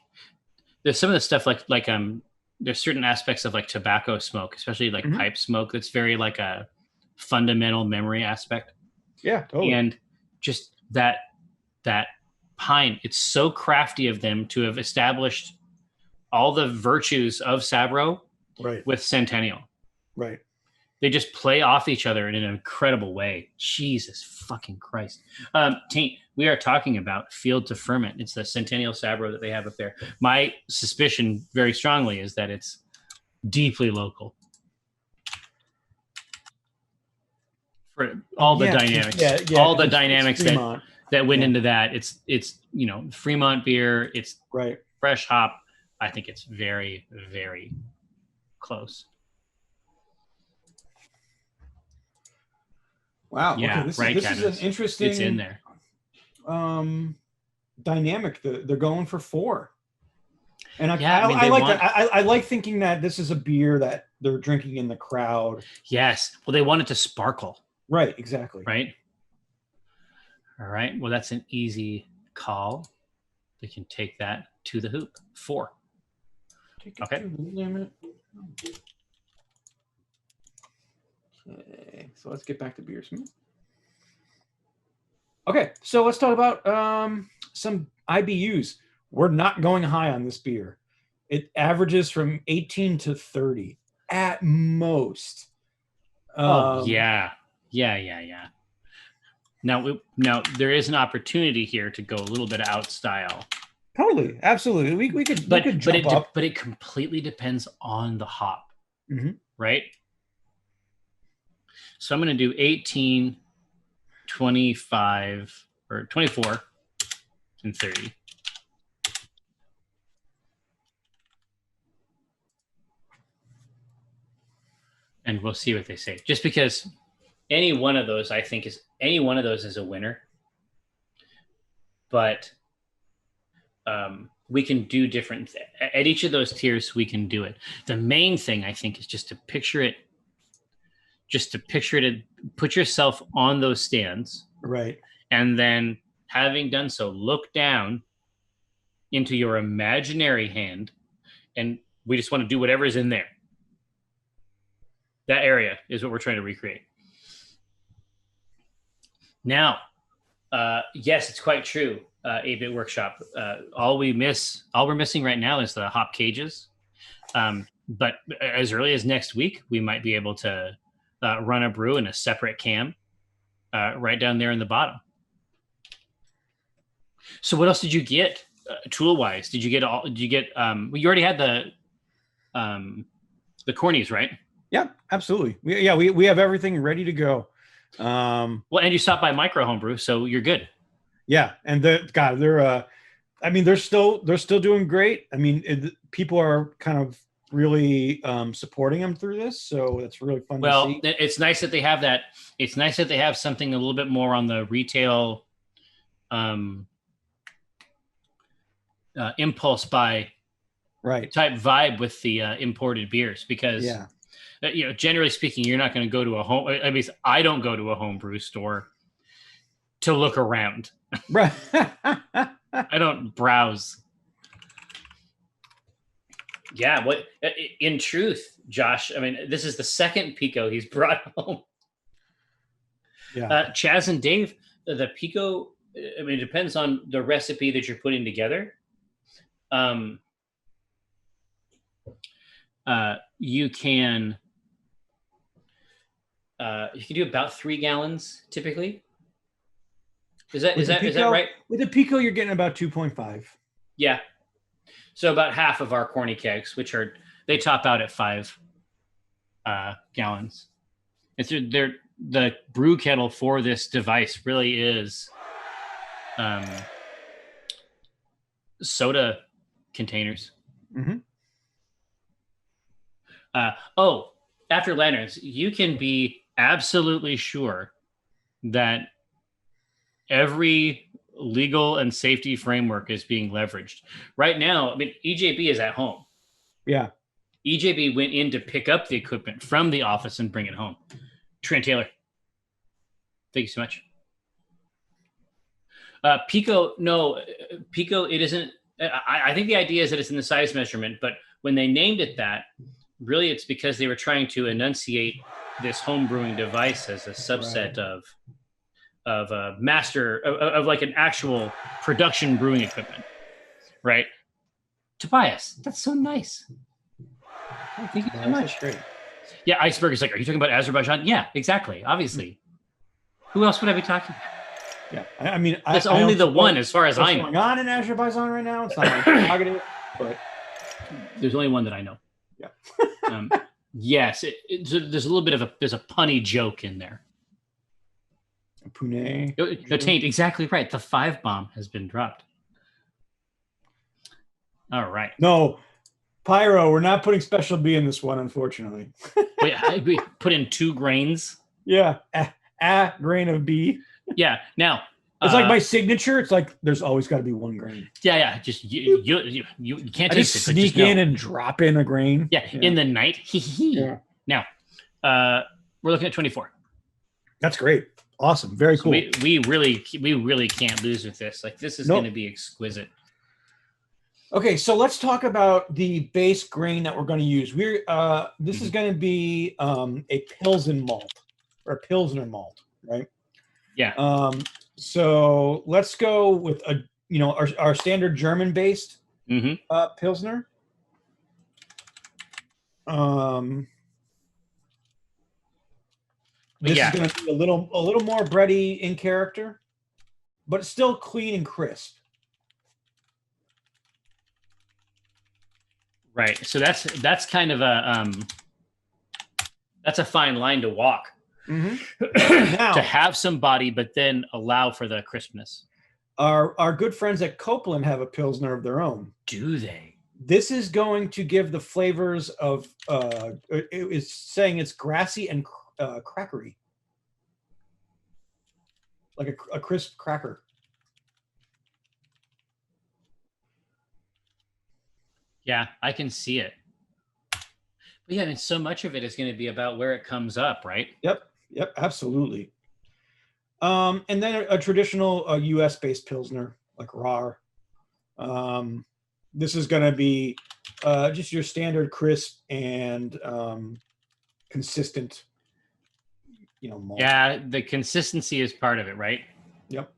there's some of the stuff like there's certain aspects of like tobacco smoke, especially like pipe smoke, that's very like a fundamental memory aspect. Yeah, totally. And just that pine, it's so crafty of them to have established all the virtues of Sabro with Centennial. Right. They just play off each other in an incredible way. Jesus fucking Christ. Taint, we are talking about Field to Ferment. It's the Centennial Sabro that they have up there. My suspicion very strongly is that it's deeply local. For all the dynamics, all the dynamics that went into that. It's Fremont beer. It's right. Fresh hop. I think it's very, very close. Wow. Yeah. Okay. This is an interesting. It's in there. Dynamic. They're going for 4. And I like that. I like thinking that this is a beer that they're drinking in the crowd. Yes. Well, they want it to sparkle. Right. Exactly. Right. All right. Well, that's an easy call. They can take that to the hoop. 4. Okay. Okay. So let's get back to beer smooth. Okay. So let's talk about some IBUs. We're not going high on this beer. It averages from 18 to 30 at most. Yeah. Now there is an opportunity here to go a little bit out style. Totally, absolutely. We could jump up. But it completely depends on the hop, right? So I'm going to do 18, 25, or 24, and 30. And we'll see what they say. Just because any one of those is a winner. But we can do different at each of those tiers. We can do it. The main thing I think is just to picture it. Put yourself on those stands, right? And then, having done so, look down into your imaginary hand, and we just want to do whatever is in there. That area is what we're trying to recreate. Now, yes, it's quite true. 8-Bit Workshop. All we're missing right now is the hop cages. But as early as next week, we might be able to run a brew in a separate can right down there in the bottom. So what else did you get tool wise? Did you get you already had the cornies, right? Yeah, absolutely. We have everything ready to go. Well, and you stopped by Micro Homebrew, so you're good. Yeah, and they're still doing great. I mean, people are kind of really supporting them through this, so it's really fun to see. Well, it's nice that they have that. It's nice that they have something a little bit more on the retail impulse buy type vibe with the imported beers, because generally speaking, you're not going to go to a home. I mean, I don't go to a homebrew store to look around. Right. I don't browse. Yeah. What? In truth, Josh, I mean, this is the second Pico he's brought home. Yeah. Chaz and Dave, the Pico, I mean, it depends on the recipe that you're putting together. You can do about 3 gallons typically. Is that right? With the Pico, you're getting about 2.5. Yeah. So about half of our corny kegs, they top out at 5 gallons. The brew kettle for this device really is soda containers. Mm-hmm. After lanterns, you can be absolutely sure that every legal and safety framework is being leveraged. Right now, I mean, EJB is at home. Yeah. EJB went in to pick up the equipment from the office and bring it home. Trent Taylor, thank you so much. Pico, it isn't. I think the idea is that it's in the size measurement, but when they named it that, really it's because they were trying to enunciate this home brewing device as a subset of a master of like an actual production brewing equipment, right? Tobias, that's so nice. Oh, thank you so much. That's great. Yeah, Iceberg is like, are you talking about Azerbaijan? Yeah, exactly. Obviously. Who else would I be talking about? Yeah, I mean, that's only the one, as far as I know. What's going on in Azerbaijan right now? It's not like targeted, but there's only one that I know. Yeah. Yes, there's a little bit of there's a punny joke in there. Pune. No, Taint, exactly right. The 5 bomb has been dropped. All right. No, Pyro, we're not putting Special B in this one, unfortunately. Wait, we put in 2 grains? Yeah, a grain of B. Yeah, now... It's like my signature. It's like there's always got to be 1 grain. Yeah. Just you can't taste it. Sneak in and drop in a grain. Yeah, in the night. Yeah. Now, we're looking at 24. That's great. Awesome. Very cool. So we really can't lose with this. Like this is going to be exquisite. Okay, so let's talk about the base grain that we're going to use. This is going to be a Pilsen malt or a Pilsner malt, right? Yeah. So let's go with our standard German-based Pilsner. This is going to be a little more bready in character, but it's still clean and crisp. Right. So that's kind of that's a fine line to walk. Now, to have some body, but then allow for the crispness. Our good friends at Copeland have a Pilsner of their own. Do they? This is going to give the flavors of it is saying it's grassy and crackery, like a crisp cracker. Yeah, I can see it. But yeah, I mean, so much of it is going to be about where it comes up, right? Yep, absolutely. And then a traditional U.S.-based Pilsner, like Rar. This is going to be just your standard crisp and consistent, malt. Yeah, the consistency is part of it, right? Yep.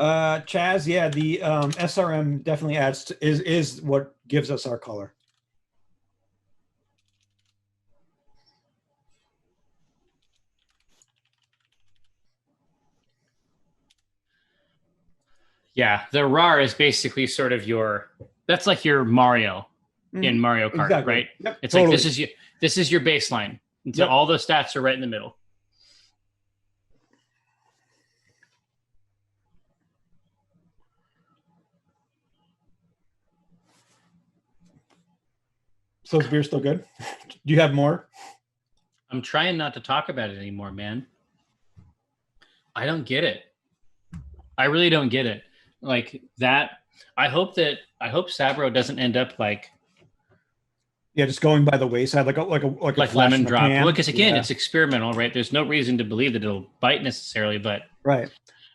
Chaz, yeah, the SRM definitely is what gives us our color. Yeah, the RAR is basically sort of that's like your Mario in Mario Kart, exactly. Right? Yep, it's totally. Like this is your baseline. So all the stats are right in the middle. So is beer still good? Do you have more? I'm trying not to talk about it anymore, man. I don't get it. I really don't get it. Like that. I hope Sabro doesn't end up like. Yeah, just going by the wayside, like lemon drop. Well, because again, it's experimental, right? There's no reason to believe that it'll bite necessarily, but right.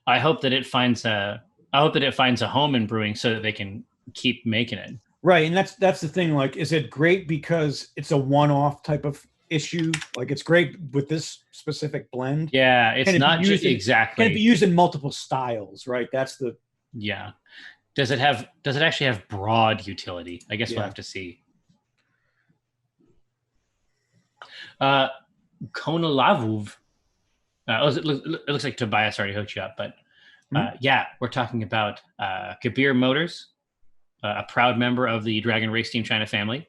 I hope that it finds a home in brewing so that they can keep making it. Right, and that's the thing. Like, is it great because it's a one-off type of issue? Like, it's great with this specific blend. Yeah, it's not just exactly. Can it be used in multiple styles? Right, that's the. Yeah. Does it actually have broad utility? I guess we'll have to see. Konalavuv. It looks like Tobias already hooked you up, but we're talking about Gabir Motors, a proud member of the Dragon Race Team China family,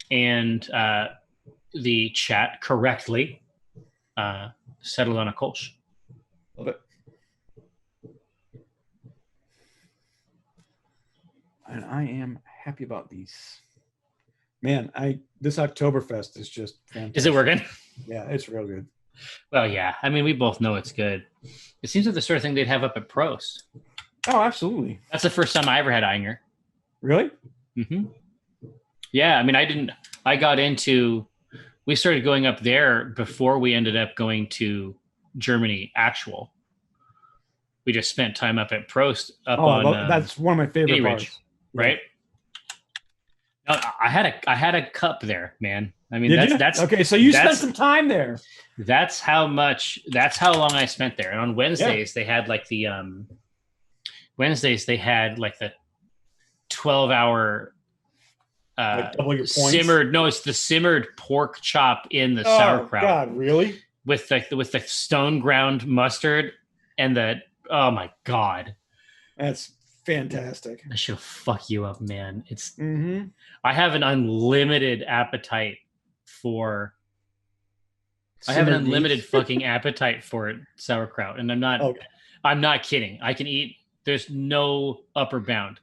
and the chat correctly settled on a Kolsch. Love it. And I am happy about these. Man, this Oktoberfest is just fantastic. Is it working? Yeah, it's real good. Well, yeah. I mean, we both know it's good. It seems like the sort of thing they'd have up at Prost. Oh, absolutely. That's the first time I ever had Einger. Really? Mm-hmm. Yeah, I mean, we started going up there before we ended up going to Germany actual. We just spent time up at Prost that's one of my favorite parts. Right? No, I had a cup there, man. I mean, that's okay. So you spent some time there. That's how long I spent there. And on Wednesdays they had like the 12-hour double your points? simmered. No, it's the simmered pork chop in the sauerkraut. Oh God, really? With the stone ground mustard and oh my God, that's fantastic. That should fuck you up, man. It's I have an unlimited appetite for I have an simmered unlimited meat. fucking appetite for it, sauerkraut, and Okay. I'm not kidding. I can eat. There's no upper bound.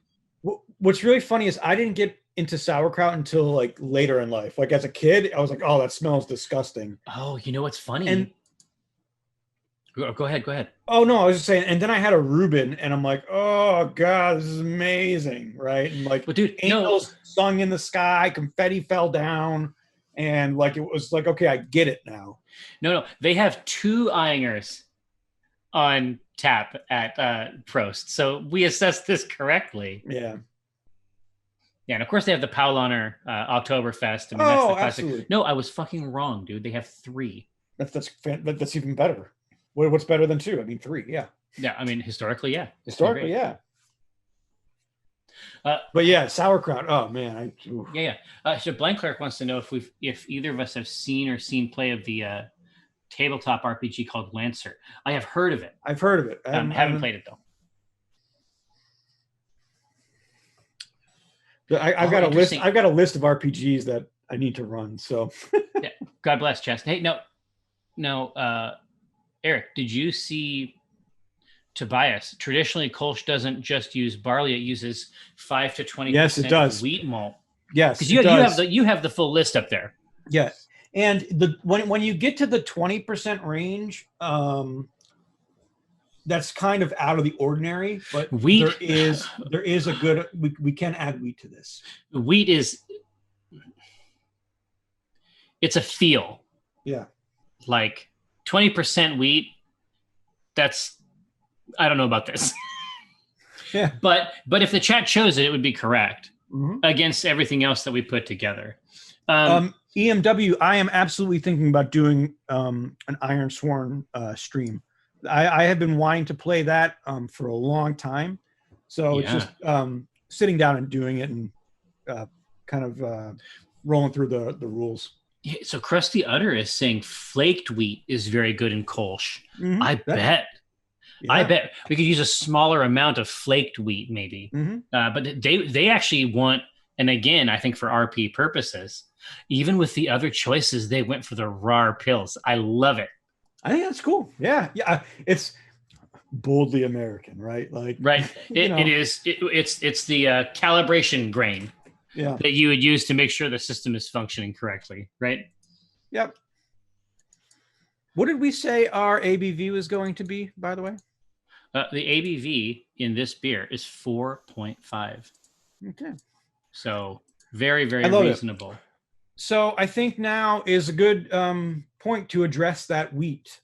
What's really funny is I didn't get into sauerkraut until like later in life. Like as a kid, I was like, "Oh, that smells disgusting." Oh, you know what's funny? And go ahead. Go ahead. oh no, I was just saying. And then I had a Reuben, and I'm like, "Oh God, this is amazing!" Right? And like, But dude, angels sung in the sky, confetti fell down, and like it was like, okay, I get it now. No. They have 2 Eingers on tap at Prost, so we assessed this correctly. Yeah. Yeah, and of course they have the Paulaner Oktoberfest. I mean, that's the classic. Absolutely. No, I was fucking wrong, dude. They have 3. That's even better. What's better than 2? I mean, 3. Yeah. Yeah, I mean, historically, yeah. Historically, yeah. But yeah, sauerkraut. Oh man, Yeah. So Blank Clerk wants to know if either of us have seen play of the tabletop RPG called Lancer. I have heard of it. I've heard of it. I haven't played it though. I've got a list. I've got a list of RPGs that I need to run. So, yeah. God bless, Chest. Hey, no. Eric, did you see Tobias? Traditionally, Kolsch doesn't just use barley; it uses 5 to 20% wheat malt. Yes, because you have the full list up there. Yeah, and when you get to the 20% range, that's kind of out of the ordinary, but wheat there is a good we can add wheat to this. Wheat it's a feel. Yeah. Like 20% wheat, that's I don't know about this. Yeah. But if the chat chose it would be correct against everything else that we put together. EMW, I am absolutely thinking about doing an Iron Sworn stream. I have been wanting to play that for a long time. So it's just sitting down and doing it and kind of rolling through the rules. Yeah, so Krusty Utter is saying flaked wheat is very good in Kolsch. I bet we could use a smaller amount of flaked wheat maybe. But they actually want, and again, I think for RP purposes, even with the other choices, they went for the raw pills. I love it. I think that's cool. Yeah. It's boldly American, right? Like, right. It is. It's the calibration grain that you would use to make sure the system is functioning correctly, right? Yep. What did we say our ABV was going to be, by the way? The ABV in this beer is 4.5. Okay. So very, very reasonable. It. So I think now is a good point to address that wheat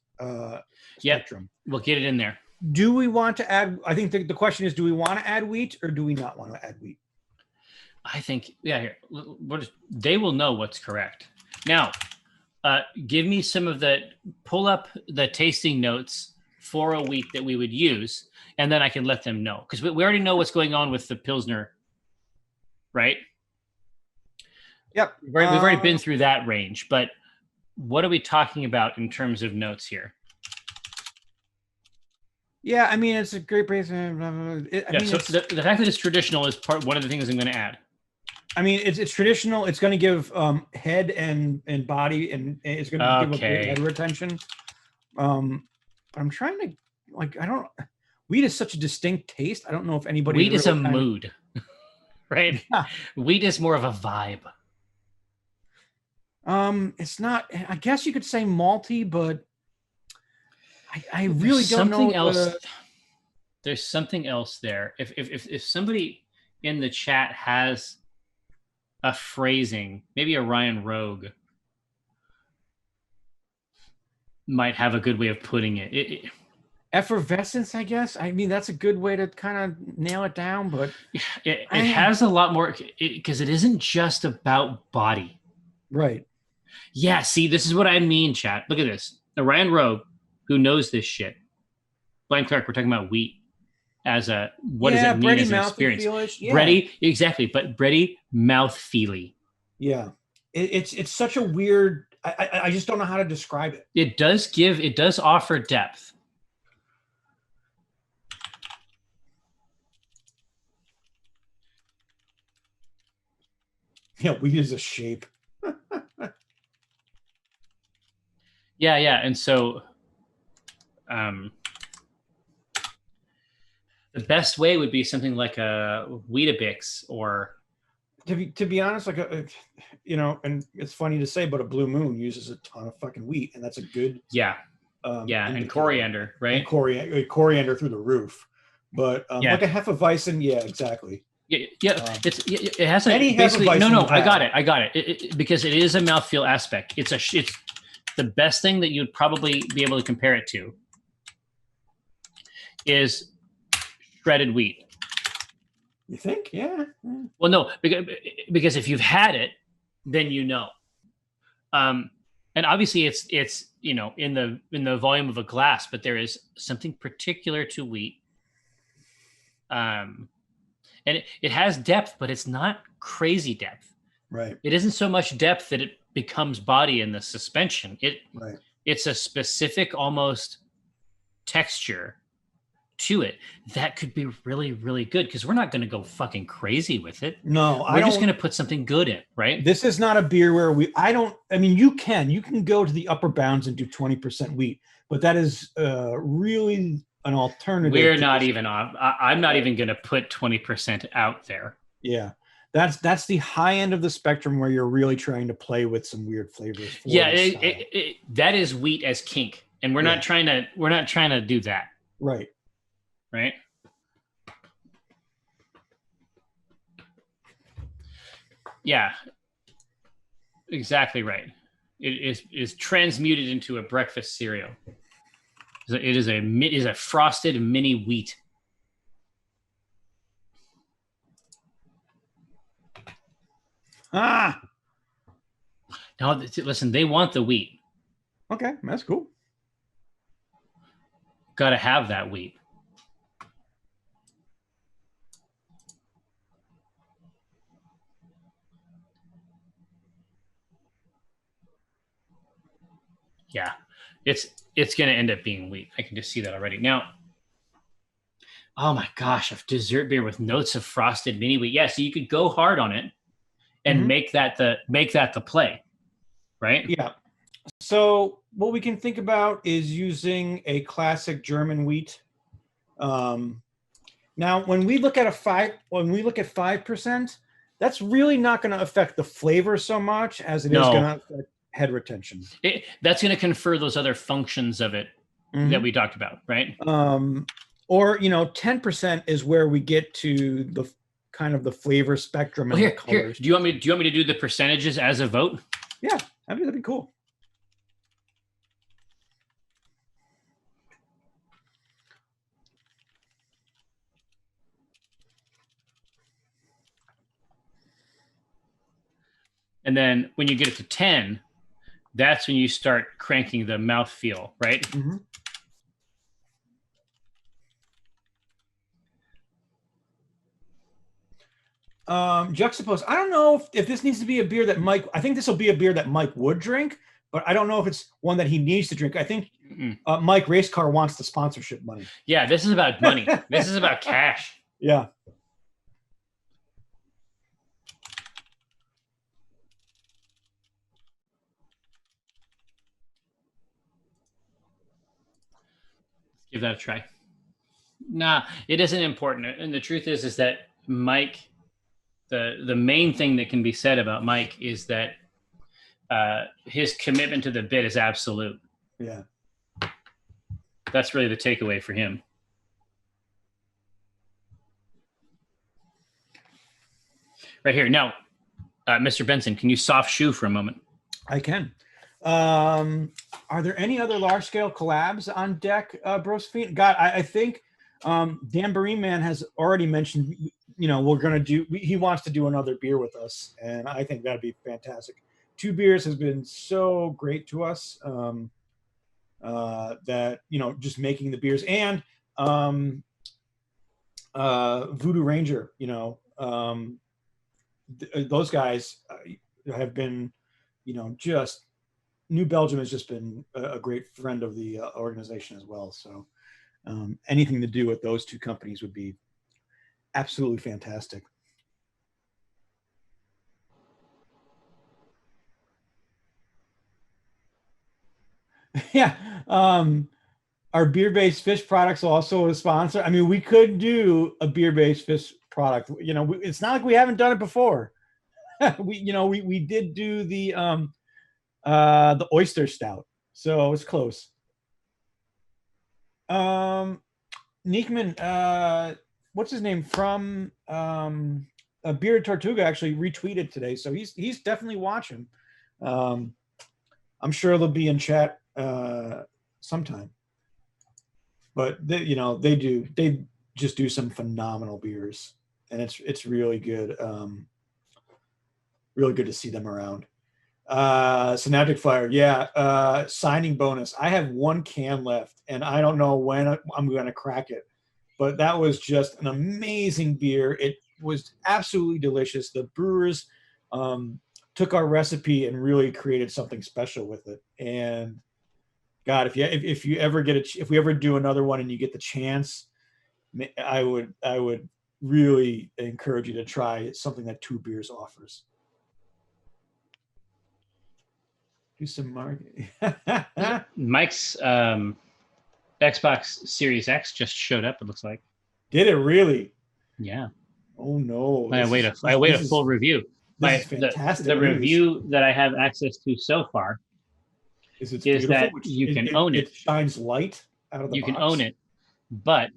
spectrum. We'll get it in there. Do we want to add? I think the question is: do we want to add wheat or do we not want to add wheat? I think here they will know what's correct. Now, give me some of pull up the tasting notes for a wheat that we would use, and then I can let them know because we already know what's going on with the Pilsner, right? Yep. We've already been through that range, but what are we talking about in terms of notes here? Yeah, I mean, it's a great base. So the fact that it's traditional is one of the things I'm going to add. I mean, it's traditional. It's going to give head and body, and it's going to give a great head retention. I'm trying to wheat is such a distinct taste. I don't know if anybody. Wheat is a mood, right? Yeah. Wheat is more of a vibe. It's not. I guess you could say malty, but I really don't know. There's something else there. If somebody in the chat has a phrasing, maybe a Ryan Rogue might have a good way of putting it. Effervescence, I guess. I mean, that's a good way to kind of nail it down, but it has a lot more because it isn't just about body. Right. Yeah, see, this is what I mean, chat. Look at this. The Ryan Rogue, who knows this shit. Blank Clark, we're talking about wheat as what does it mean as an experience? Yeah. Bready, exactly, but bready, mouth-feely. Yeah. It's such a weird, I just don't know how to describe it. It does offer depth. Yeah, wheat is a shape. Yeah, and so the best way would be something like a Weetabix or. To be honest, like and it's funny to say, but a Blue Moon uses a ton of fucking wheat, and that's a good and coriander, right? And coriander through the roof. But like a Hefeweizen, yeah, exactly. It has basically no. I got it. Because it is a mouthfeel aspect. It's the best thing that you'd probably be able to compare it to is shredded wheat. You think? Yeah. Well, no, because if you've had it, then you know. And obviously, it's in the volume of a glass, but there is something particular to wheat. And it has depth, but it's not crazy depth. Right. It isn't so much depth that it becomes body in the suspension. It's a specific almost texture to it that could be really, really good, because we're not going to go fucking crazy with it. No, we're just going to put something good in, right? This is not a beer where you can go to the upper bounds and do 20% wheat, but that is really an alternative. We're not even on. I'm not even going to put 20% out there. Yeah. That's the high end of the spectrum where you're really trying to play with some weird flavors. That is wheat as kink, and we're not trying to do that. Right. Right. Yeah. Exactly right. It is transmuted into a breakfast cereal. It is a frosted mini wheat. Now, listen, they want the wheat. Okay, that's cool. Got to have that wheat. Yeah, it's going to end up being wheat. I can just see that already. Now, oh my gosh, a dessert beer with notes of frosted mini wheat. Yeah, so you could go hard on it and make that the play, right? Yeah. So what we can think about is using a classic German wheat. Now, when we look at 5%, that's really not going to affect the flavor so much as it is going to affect head retention. That's going to confer those other functions of it that we talked about, right? Or 10% is where we get to the kind of the flavor spectrum and the colors. Do you want me to do the percentages as a vote? Yeah, that'd be cool. And then when you get it to 10, that's when you start cranking the mouthfeel, right? Juxtapose. I don't know if this needs to be a beer that Mike. I think this will be a beer that Mike would drink, but I don't know if it's one that he needs to drink. I think Mike Racecar wants the sponsorship money. Yeah, this is about money. This is about cash. Yeah. Give that a try. Nah, it isn't important. And the truth is that Mike, the main thing that can be said about Mike is that his commitment to the bit is absolute. Yeah. That's really the takeaway for him. Right here. Now, Mr. Benson, can you soft shoe for a moment? I can. Are there any other large scale collabs on deck, Brosephine? God, I think Dan Barine Man has already mentioned, we're going to do, he wants to do another beer with us. And I think that'd be fantastic. 2 Beers has been so great to us that, just making the beers, and Voodoo Ranger, those guys have been, just New Belgium has just been a great friend of the organization as well. So anything to do with those 2 companies would be absolutely fantastic. Yeah. Our beer-based fish products also a sponsor. I mean, we could do a beer-based fish product. You know, it's not like we haven't done it before. we did do the oyster stout, so it's close. Niekman, what's his name from Bearded Tortuga actually retweeted today, so he's definitely watching. I'm sure they'll be in chat sometime. But they just do some phenomenal beers, and it's really good. Really good to see them around. Synaptic Fire, yeah. Signing bonus. I have 1 can left, and I don't know when I'm going to crack it. But that was just an amazing beer. It was absolutely delicious. The brewers took our recipe and really created something special with it. And God, if you ever if we ever do another one and you get the chance, I would really encourage you to try something that Two Beers offers. Do some marketing. Mike's Xbox Series X just showed up. It looks like. Did it really? Yeah. Oh no! I wait a full review. This is fantastic. The review that I have access to so far is that you can own it. It shines light out of the box. You can own it, but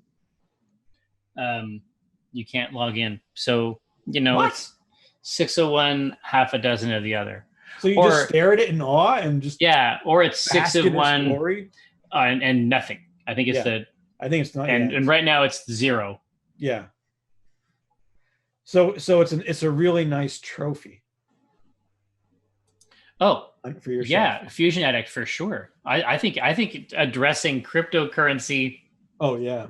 you can't log in. So it's 601, half a dozen of the other. So you just stare at it in awe and just or it's 6 of one and nothing. I think it's I think it's not. And right now it's 0. Yeah. So it's a really nice trophy. Oh, for yourself. Yeah, Fusion Addict for sure. I think addressing cryptocurrency. Oh yeah.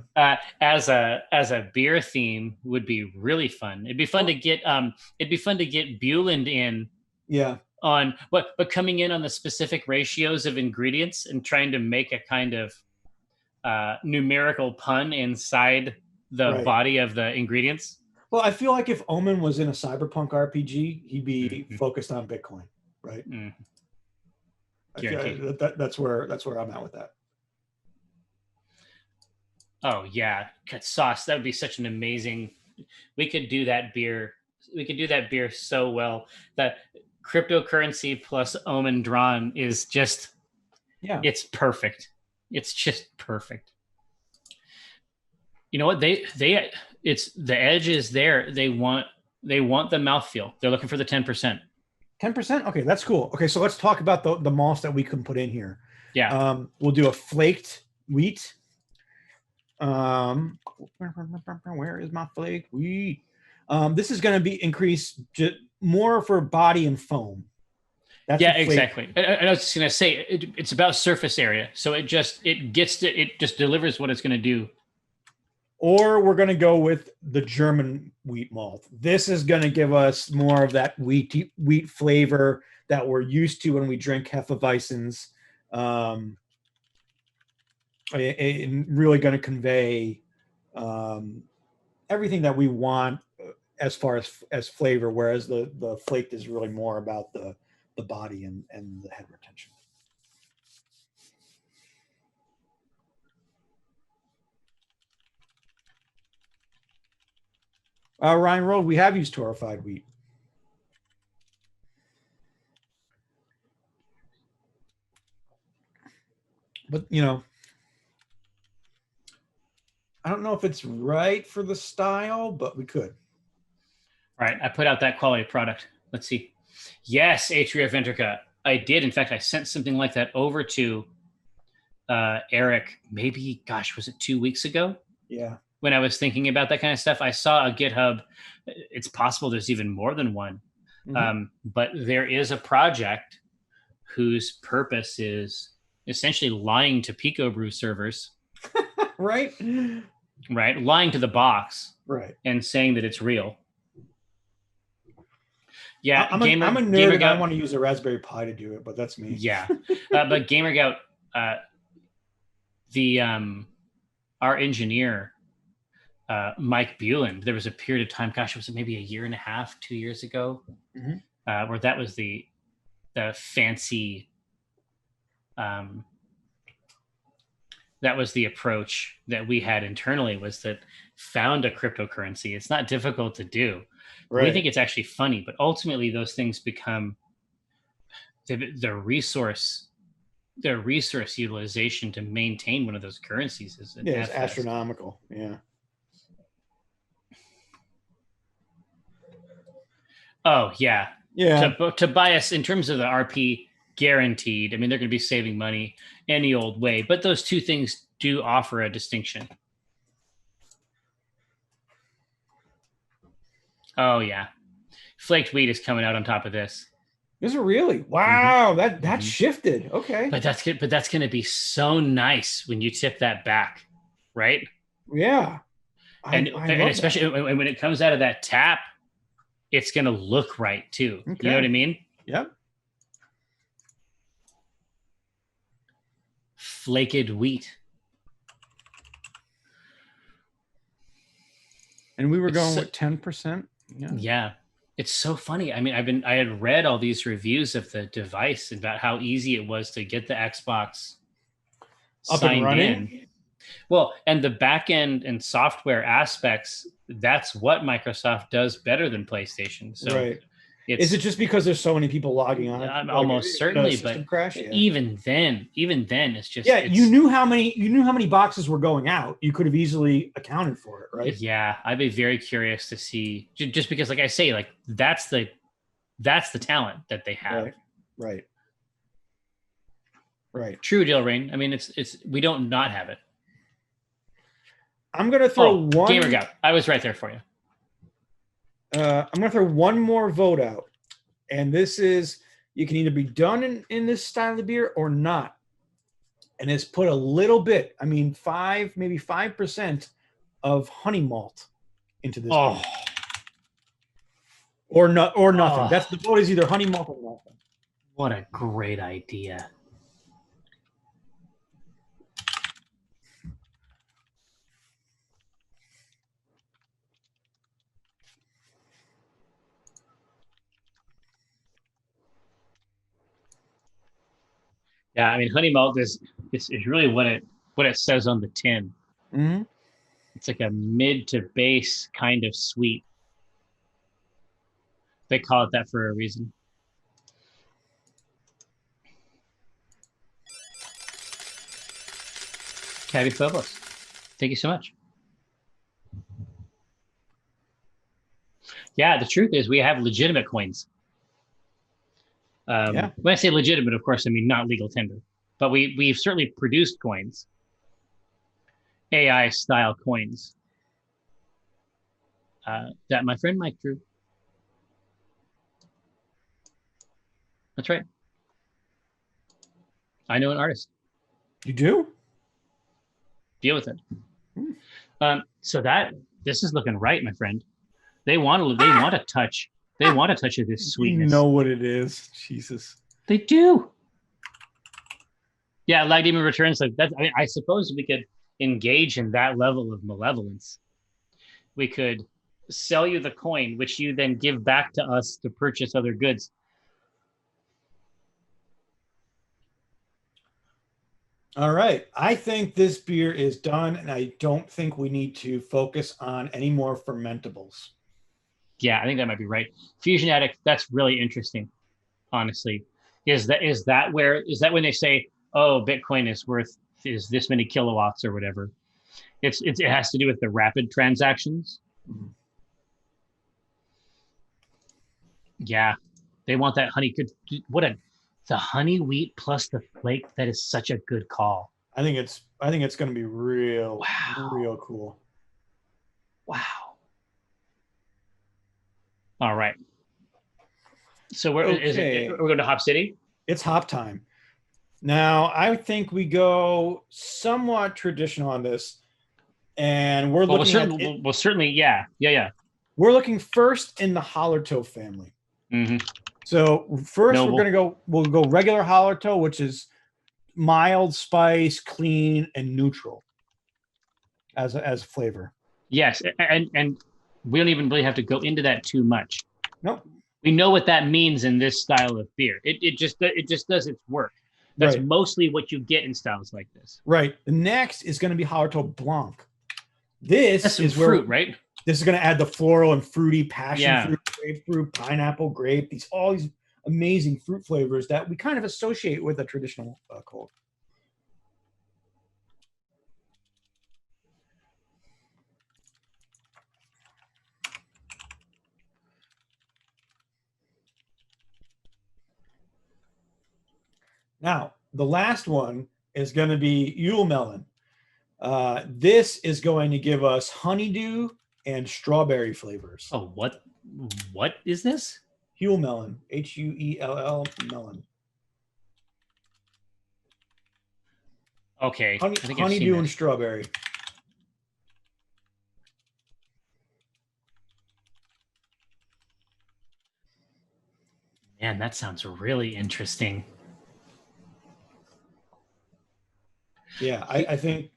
As a beer theme would be really fun. It'd be fun to get Buland in. Yeah. On but coming in on the specific ratios of ingredients and trying to make a kind of numerical pun inside the body of the ingredients. Well, I feel like if Omin was in a cyberpunk RPG, he'd be focused on Bitcoin, right? That's where I'm at with that. Oh yeah, cut sauce. That would be such an amazing. We could do that beer. We could do that beer so well. That cryptocurrency plus Omin Dran is just. Yeah. It's perfect. It's just perfect. You know what it's the edge is there. They want the mouthfeel. They're looking for the 10%. 10%? Okay, that's cool. Okay, so let's talk about the malts that we can put in here. Yeah. We'll do a flaked wheat. Where is my flaked wheat? This is going to be increased more for body and foam. That's exactly. And I was just going to say it's about surface area, so it just delivers what it's going to do. Or we're going to go with the German wheat malt. This is going to give us more of that wheat flavor that we're used to when we drink Hefeweizens. And really going to convey everything that we want as far as flavor, whereas the flaked is really more about the body and the head retention. Ryan Road, we have used torrefied wheat. But, I don't know if it's right for the style, but we could. All right, I put out that quality product. Let's see. Yes, Atria Ventrica. I did. In fact, I sent something like that over to Eric, maybe, was it 2 weeks ago? Yeah. When I was thinking about that kind of stuff, I saw a GitHub. It's possible there's even more than one. Mm-hmm. But there is a project whose purpose is essentially lying to Pico Brew servers. Right? Right. Lying to the box. Right. And saying that it's real. Yeah. I'm a nerd and I want to use a Raspberry Pi to do it, but that's me. Yeah. But GamerGout, our engineer, Mike Buland, there was a period of time, was it maybe a year and a half, 2 years ago, where that was the fancy that was the approach that we had internally, was that found a cryptocurrency. It's not difficult to do. Right. We think it's actually funny, but ultimately those things become the resource utilization to maintain one of those currencies is it's astronomical. Yeah. Oh yeah. Yeah. To buy us in terms of the RP, guaranteed. I mean, they're going to be saving money any old way, but those two things do offer a distinction. Oh yeah, flaked wheat is coming out on top of this. Is it really? Wow, that shifted. Okay. But that's good. But that's going to be so nice when you tip that back, right? Yeah. And especially when it comes out of that tap, it's going to look right too. Okay. You know what I mean? Yep. Flaked wheat. And we were going with 10%. Yeah. It's so funny. I mean, I had read all these reviews of the device about how easy it was to get the Xbox up and running. In. Well, and the back end and software aspects, that's what Microsoft does better than PlayStation. So right. Is it just because there's so many people logging on? Almost certainly, but crash? even then, it's just you knew how many boxes were going out. You could have easily accounted for it, right? Yeah, I'd be very curious to see, just because, like I say, like that's the talent that they have. Right. True, Jill Rain. I mean, it's we don't not have it. I'm gonna throw one. Gamer Gap. I was right there for you. I'm going to throw one more vote out. And this is, you can either be done in this style of beer or not. And it's put a little bit, maybe 5% of honey malt into this beer. Or nothing. That's the vote, is either honey malt or nothing. What a great idea. Yeah, I mean, honey malt is really what it says on the tin. Mm-hmm. It's like a mid to base kind of sweet. They call it that for a reason. Cabby Phobos, thank you so much. Yeah, the truth is we have legitimate coins. When I say legitimate, of course, I mean not legal tender, but we've certainly produced coins, AI style coins that my friend Mike drew. That's right. I know an artist. You do? Deal with it. So this is looking right, my friend. They want to touch. They want a touch of this sweetness. You know what it is, Jesus. They do. Yeah, Lag Demon Returns. Like that. I suppose we could engage in that level of malevolence. We could sell you the coin, which you then give back to us to purchase other goods. All right. I think this beer is done, and I don't think we need to focus on any more fermentables. Yeah, I think that might be right. Fusion Addict, that's really interesting, honestly. Is that when they say, oh, Bitcoin is this many kilowatts or whatever? It has to do with the rapid transactions. Mm-hmm. Yeah, they want that honey. The honey wheat plus the flake. That is such a good call. I think it's going to be real cool. Wow. All right. So we're going to Hop City. It's hop time. Now I think we go somewhat traditional on this, and we're looking. Well, certainly, yeah. We're looking first in the Hallertau family. Mm-hmm. So first, we'll go regular Hallertau, which is mild spice, clean, and neutral as a flavor. Yes, and we don't even really have to go into that too much. Nope. We know what that means in this style of beer. It just does its work. That's mostly what you get in styles like this. Right. The next is going to be Hallertau Blanc. This is fruit, right? This is going to add the floral and fruity passion fruit, grapefruit, pineapple, grape. All these amazing fruit flavors that we kind of associate with a traditional Kolsch. Now, the last one is going to be Yule Melon. This is going to give us honeydew and strawberry flavors. Oh, what is this? Huell melon, Huell melon. Okay, honeydew and strawberry. Man, that sounds really interesting. Yeah, I think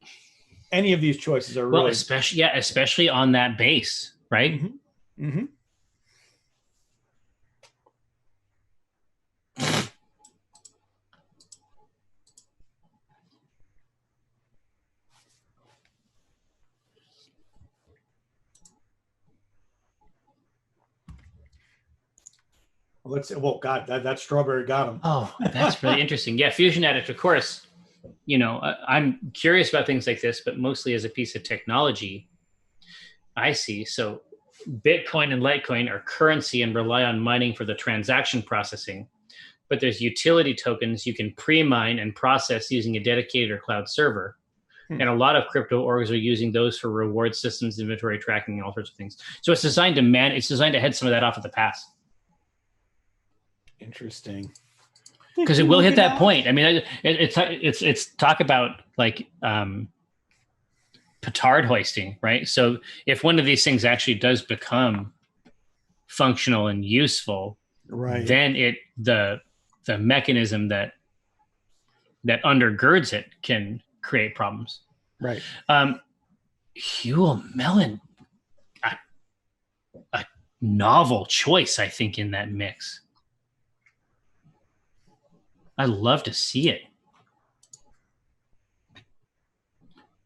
any of these choices are really especially on that base, right? Mm-hmm. Mm-hmm. Well, God, that strawberry got him. Oh, that's really interesting. Yeah, Fusion Addict, of course. I'm curious about things like this, but mostly as a piece of technology. I see. So Bitcoin and Litecoin are currency and rely on mining for the transaction processing. But there's utility tokens you can pre-mine and process using a dedicated or cloud server. And a lot of crypto orgs are using those for reward systems, inventory tracking, and all sorts of things. So it's designed to head some of that off at the pass. Interesting. Because it will hit that point. I mean, it's talk about like petard hoisting, right? So if one of these things actually does become functional and useful, then the mechanism that undergirds it can create problems. Right. Huell melon, a novel choice, I think, in that mix. I'd love to see it.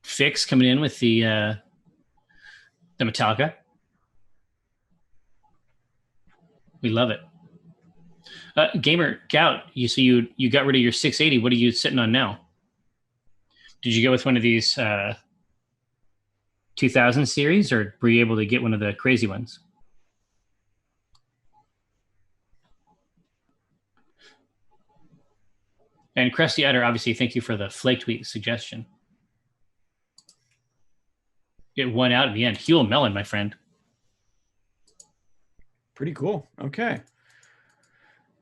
Fix coming in with the Metallica. We love it. Gamer Gout, you got rid of your 680. What are you sitting on now? Did you go with one of these 2000 series, or were you able to get one of the crazy ones? And Crusty Utter, obviously, thank you for the flake tweet suggestion. It won out in the end. Huell melon, my friend. Pretty cool. Okay.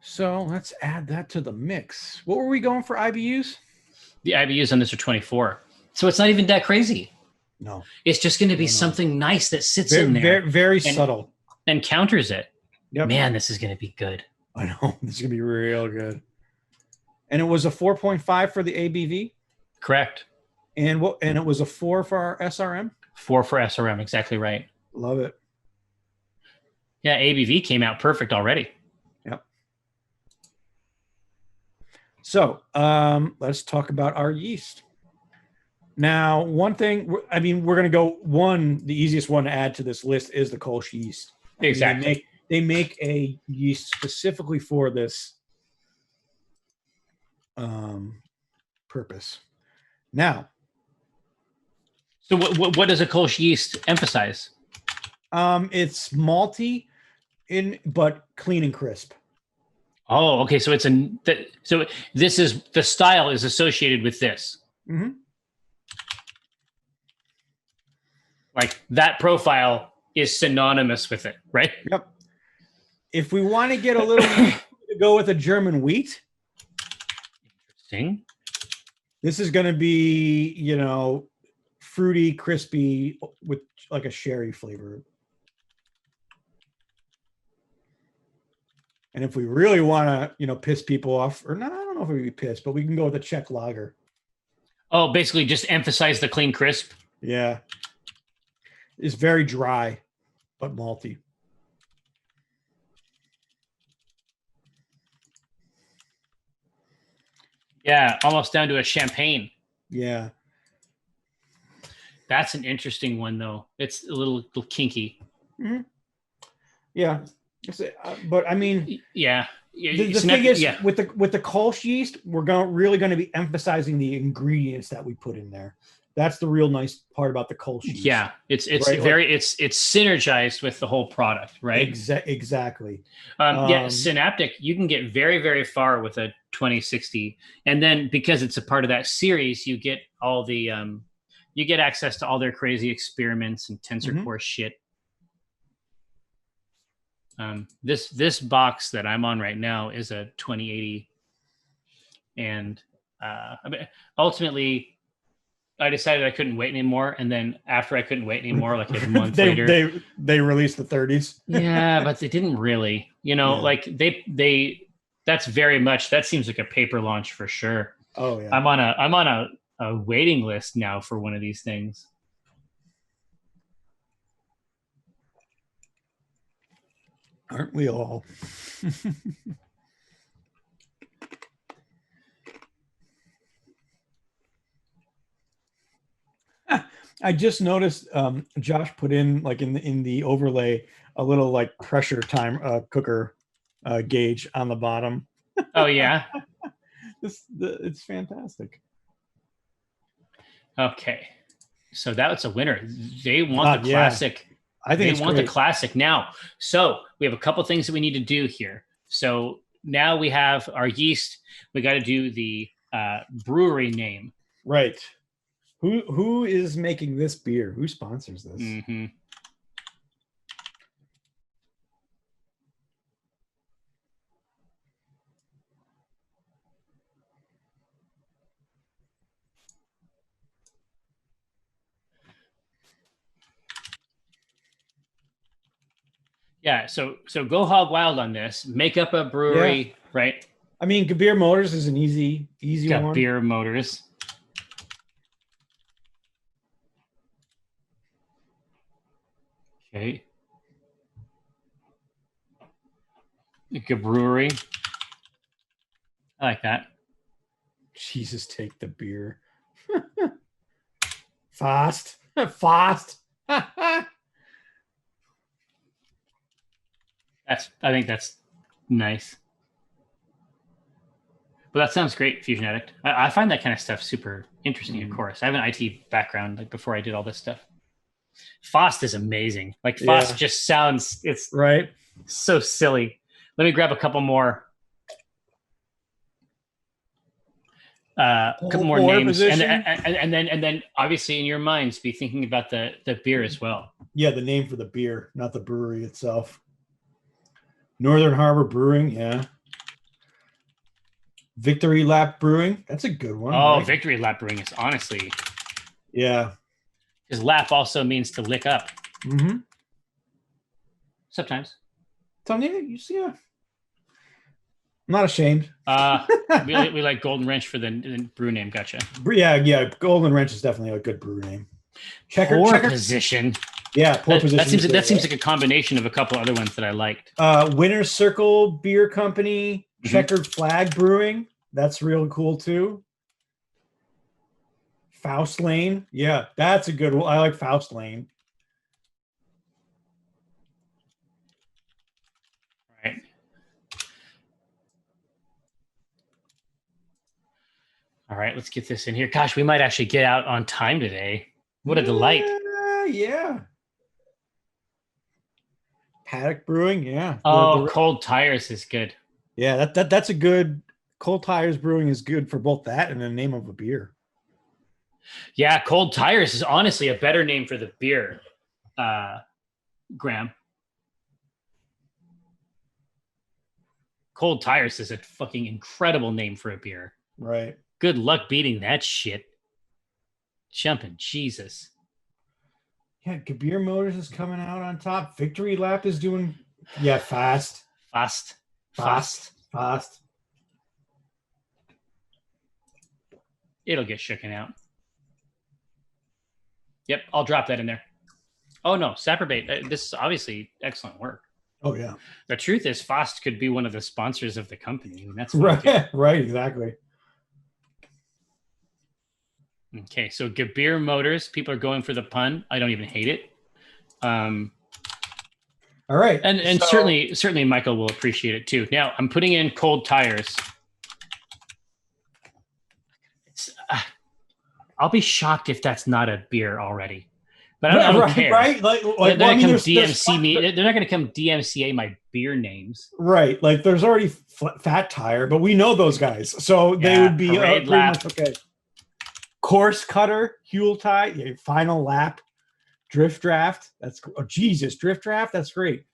So let's add that to the mix. What were we going for IBUs? The IBUs on this are 24. So it's not even that crazy. No. It's just going to be something nice that sits in there. Very, very subtle. And counters it. Yep. Man, this is going to be good. I know. This is going to be real good. And it was a 4.5 for the ABV? Correct. And it was a 4 for our SRM? 4 for SRM, exactly right. Love it. Yeah, ABV came out perfect already. Yep. So let's talk about our yeast. Now, one thing, I mean, we're going to go the easiest one to add to this list is the Kolsch yeast. Exactly. They make a yeast specifically for this purpose. Now, so what does a Kolsch yeast emphasize? It's malty, but clean and crisp. Oh, okay. So this is the style is associated with this. Mm-hmm. Like that profile is synonymous with it, right? Yep. If we want to get a little to go with a German wheat. Interesting. This is going to be, fruity, crispy with like a sherry flavor. And if we really want to, piss people off, or not, I don't know if we'd be pissed, but we can go with a Czech lager. Oh, basically just emphasize the clean crisp. Yeah. It's very dry, but malty. Yeah, almost down to a champagne. Yeah. That's an interesting one, though. It's a little kinky. Mm-hmm. Yeah. But I mean, yeah. The thing is, with the Kolsch yeast, we're really going to be emphasizing the ingredients that we put in there. That's the real nice part about the Kolsch yeast. Yeah, it's right? very it's synergized with the whole product, right? Exactly. Yeah, Synaptic, you can get very, very far with a 2060, and then because it's a part of that series, you get all the you get access to all their crazy experiments and tensor core shit. This box that I'm on right now is a 2080, and ultimately I decided I couldn't wait anymore, and then after I couldn't wait anymore, like a month later, they released the 30s. Yeah, but they didn't really, like they that's very much, that seems like a paper launch for sure. Oh yeah, I'm on a waiting list now for one of these things. Aren't we all? I just noticed Josh put in like in the overlay a little like pressure time cooker gauge on the bottom. Oh yeah, it's fantastic. Okay, so that's a winner. They want the classic. Yeah. I think they want the classic now. So we have a couple things that we need to do here. So now we have our yeast. We got to do the brewery name. Right. Who is making this beer? Who sponsors this? Mm-hmm. Yeah, so go hog wild on this. Make up a brewery, right? I mean, Gabir Motors is an easy one. Gabir Motors. Okay. Brewery. I like that. Jesus, take the beer. Fast. Fast. I think that's nice. But that sounds great, Fusion Addict. I find that kind of stuff super interesting, of course. I have an IT background, like before I did all this stuff. Fost is amazing. Like Fost just sounds, it's right. So silly. Let me grab a couple more. Couple more names, and then obviously in your minds be thinking about the beer as well. Yeah, the name for the beer, not the brewery itself. Northern Harbor Brewing, yeah. Victory Lap Brewing, that's a good one. Oh, right? Victory Lap Brewing is honestly, yeah. Because lap also means to lick up. Mm-hmm. Sometimes. You see, yeah. I'm not ashamed. We like Golden Wrench for the brew name. Gotcha. Yeah. Golden Wrench is definitely a good brew name. Checker position. Yeah, position. That seems like a combination of a couple other ones that I liked. Winner's Circle Beer Company, Checkered Flag Brewing. That's real cool too. Faust Lane. Yeah, that's a good one. I like Faust Lane. Right. All right, let's get this in here. Gosh, we might actually get out on time today. What a delight. Yeah. Paddock Brewing, yeah. Oh, Cold Tires is good. Yeah, that's a good. Cold Tires Brewing is good for both that and the name of a beer. Yeah, Cold Tires is honestly a better name for the beer, Graham. Cold Tires is a fucking incredible name for a beer. Right. Good luck beating that shit. Jumping Jesus. Yeah, Gabir Motors is coming out on top. Victory Lap is doing, fast. It'll get shooken out. Yep, I'll drop that in there. Oh no, Sapperbait. This is obviously excellent work. Oh yeah. The truth is, Fost could be one of the sponsors of the company. I mean, that's right. Right. Exactly. Okay, so Gabir Motors. People are going for the pun. I don't even hate it. All right, and certainly Michael will appreciate it too. Now I'm putting in cold tires. I'll be shocked if that's not a beer already, but I don't care. Right? They're not going to come DMC me. They're not going to come DMCA my beer names. Right. Like there's already Fat Tire, but we know those guys, so they would be pretty much okay. Course Cutter, Huel Tie, Final Lap, Drift Draft. That's Jesus, Drift Draft. That's great.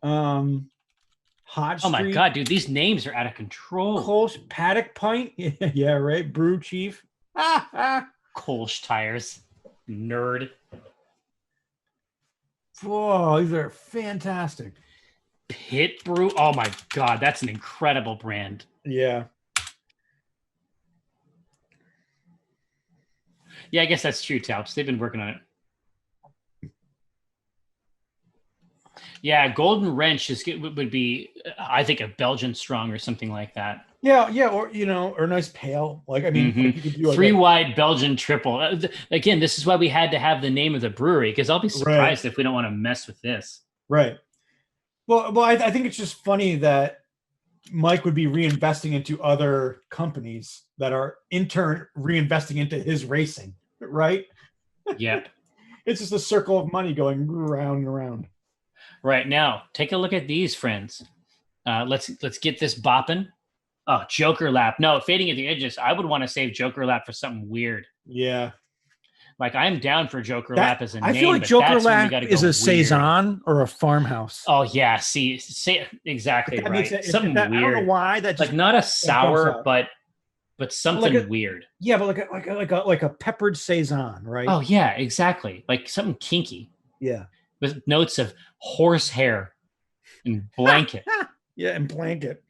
Hot Street. Oh my God, dude, these names are out of control. Kolsch Paddock Pint. Yeah, right. Brew Chief. Kolsch tires, nerd. Whoa, these are fantastic. Pit Brew. Oh my God, that's an incredible brand. Yeah. Yeah, I guess that's true, Talps. They've been working on it. Yeah, Golden Wrench would be, I think, a Belgian strong or something like that. Yeah, or or a nice pale. Like I mean, like you could do three wide Belgian triple. Again, this is why we had to have the name of the brewery, because I'll be surprised if we don't want to mess with this. Right. Well, I think it's just funny that Mike would be reinvesting into other companies that are in turn reinvesting into his racing, right? Yep. It's just a circle of money going round and around. Right, now, take a look at these, friends. Let's get this bopping. Oh, Joker Lap. No, Fading at the Edges. I would want to save Joker Lap for something weird. Yeah. Like, I'm down for Joker Lap as a name. I feel like Joker Lap is a Saison or a farmhouse. Oh, yeah. See exactly right. Something weird. I don't know why. That just, like, not a sour, but something like weird. Yeah, but like a peppered Saison, right? Oh, yeah, exactly. Like something kinky. Yeah. With notes of horsehair and blanket. Yeah, and blanket.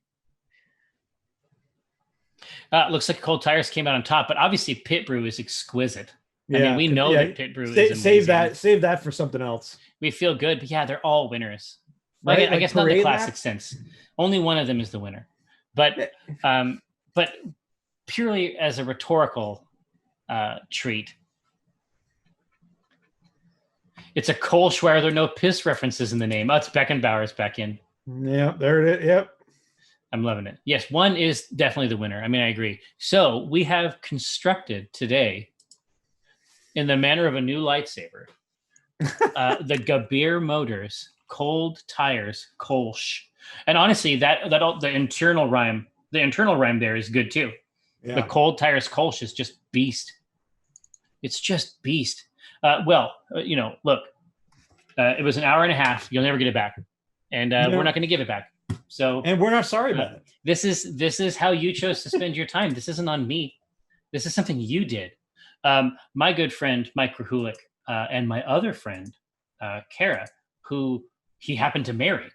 Looks like Cold Tires came out on top, but obviously Pit Brew is exquisite. Yeah, I mean, we know that Pit Brew is amazing. Save that for something else. We feel good, but yeah, they're all winners. Right? I guess not in the classic sense. Only one of them is the winner. But purely as a rhetorical treat, it's a Kolsch where there are no piss references in the name. Oh, it's Beckenbauer's back in. Yeah, there it is. Yep. I'm loving it. Yes, one is definitely the winner. I mean, I agree. So we have constructed today, in the manner of a new lightsaber, the Gabir Motors Cold Tires Kolsch. And honestly, the internal rhyme there is good too. Yeah. The Cold Tires Kolsch is just beast. It's just beast. Look, it was an hour and a half. You'll never get it back, and we're not going to give it back. So, and we're not sorry about it. This is how you chose to spend your time. This isn't on me. This is something you did. My good friend Mike Krahulik and my other friend Kara, who he happened to marry.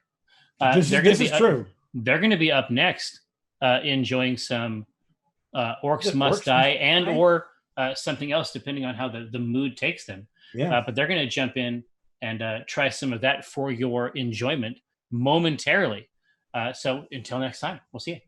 This is true. They're going to be up next, enjoying some Orcs Must Die and or something else, depending on how the mood takes them. Yeah. But they're going to jump in and try some of that for your enjoyment momentarily. So until next time, we'll see you.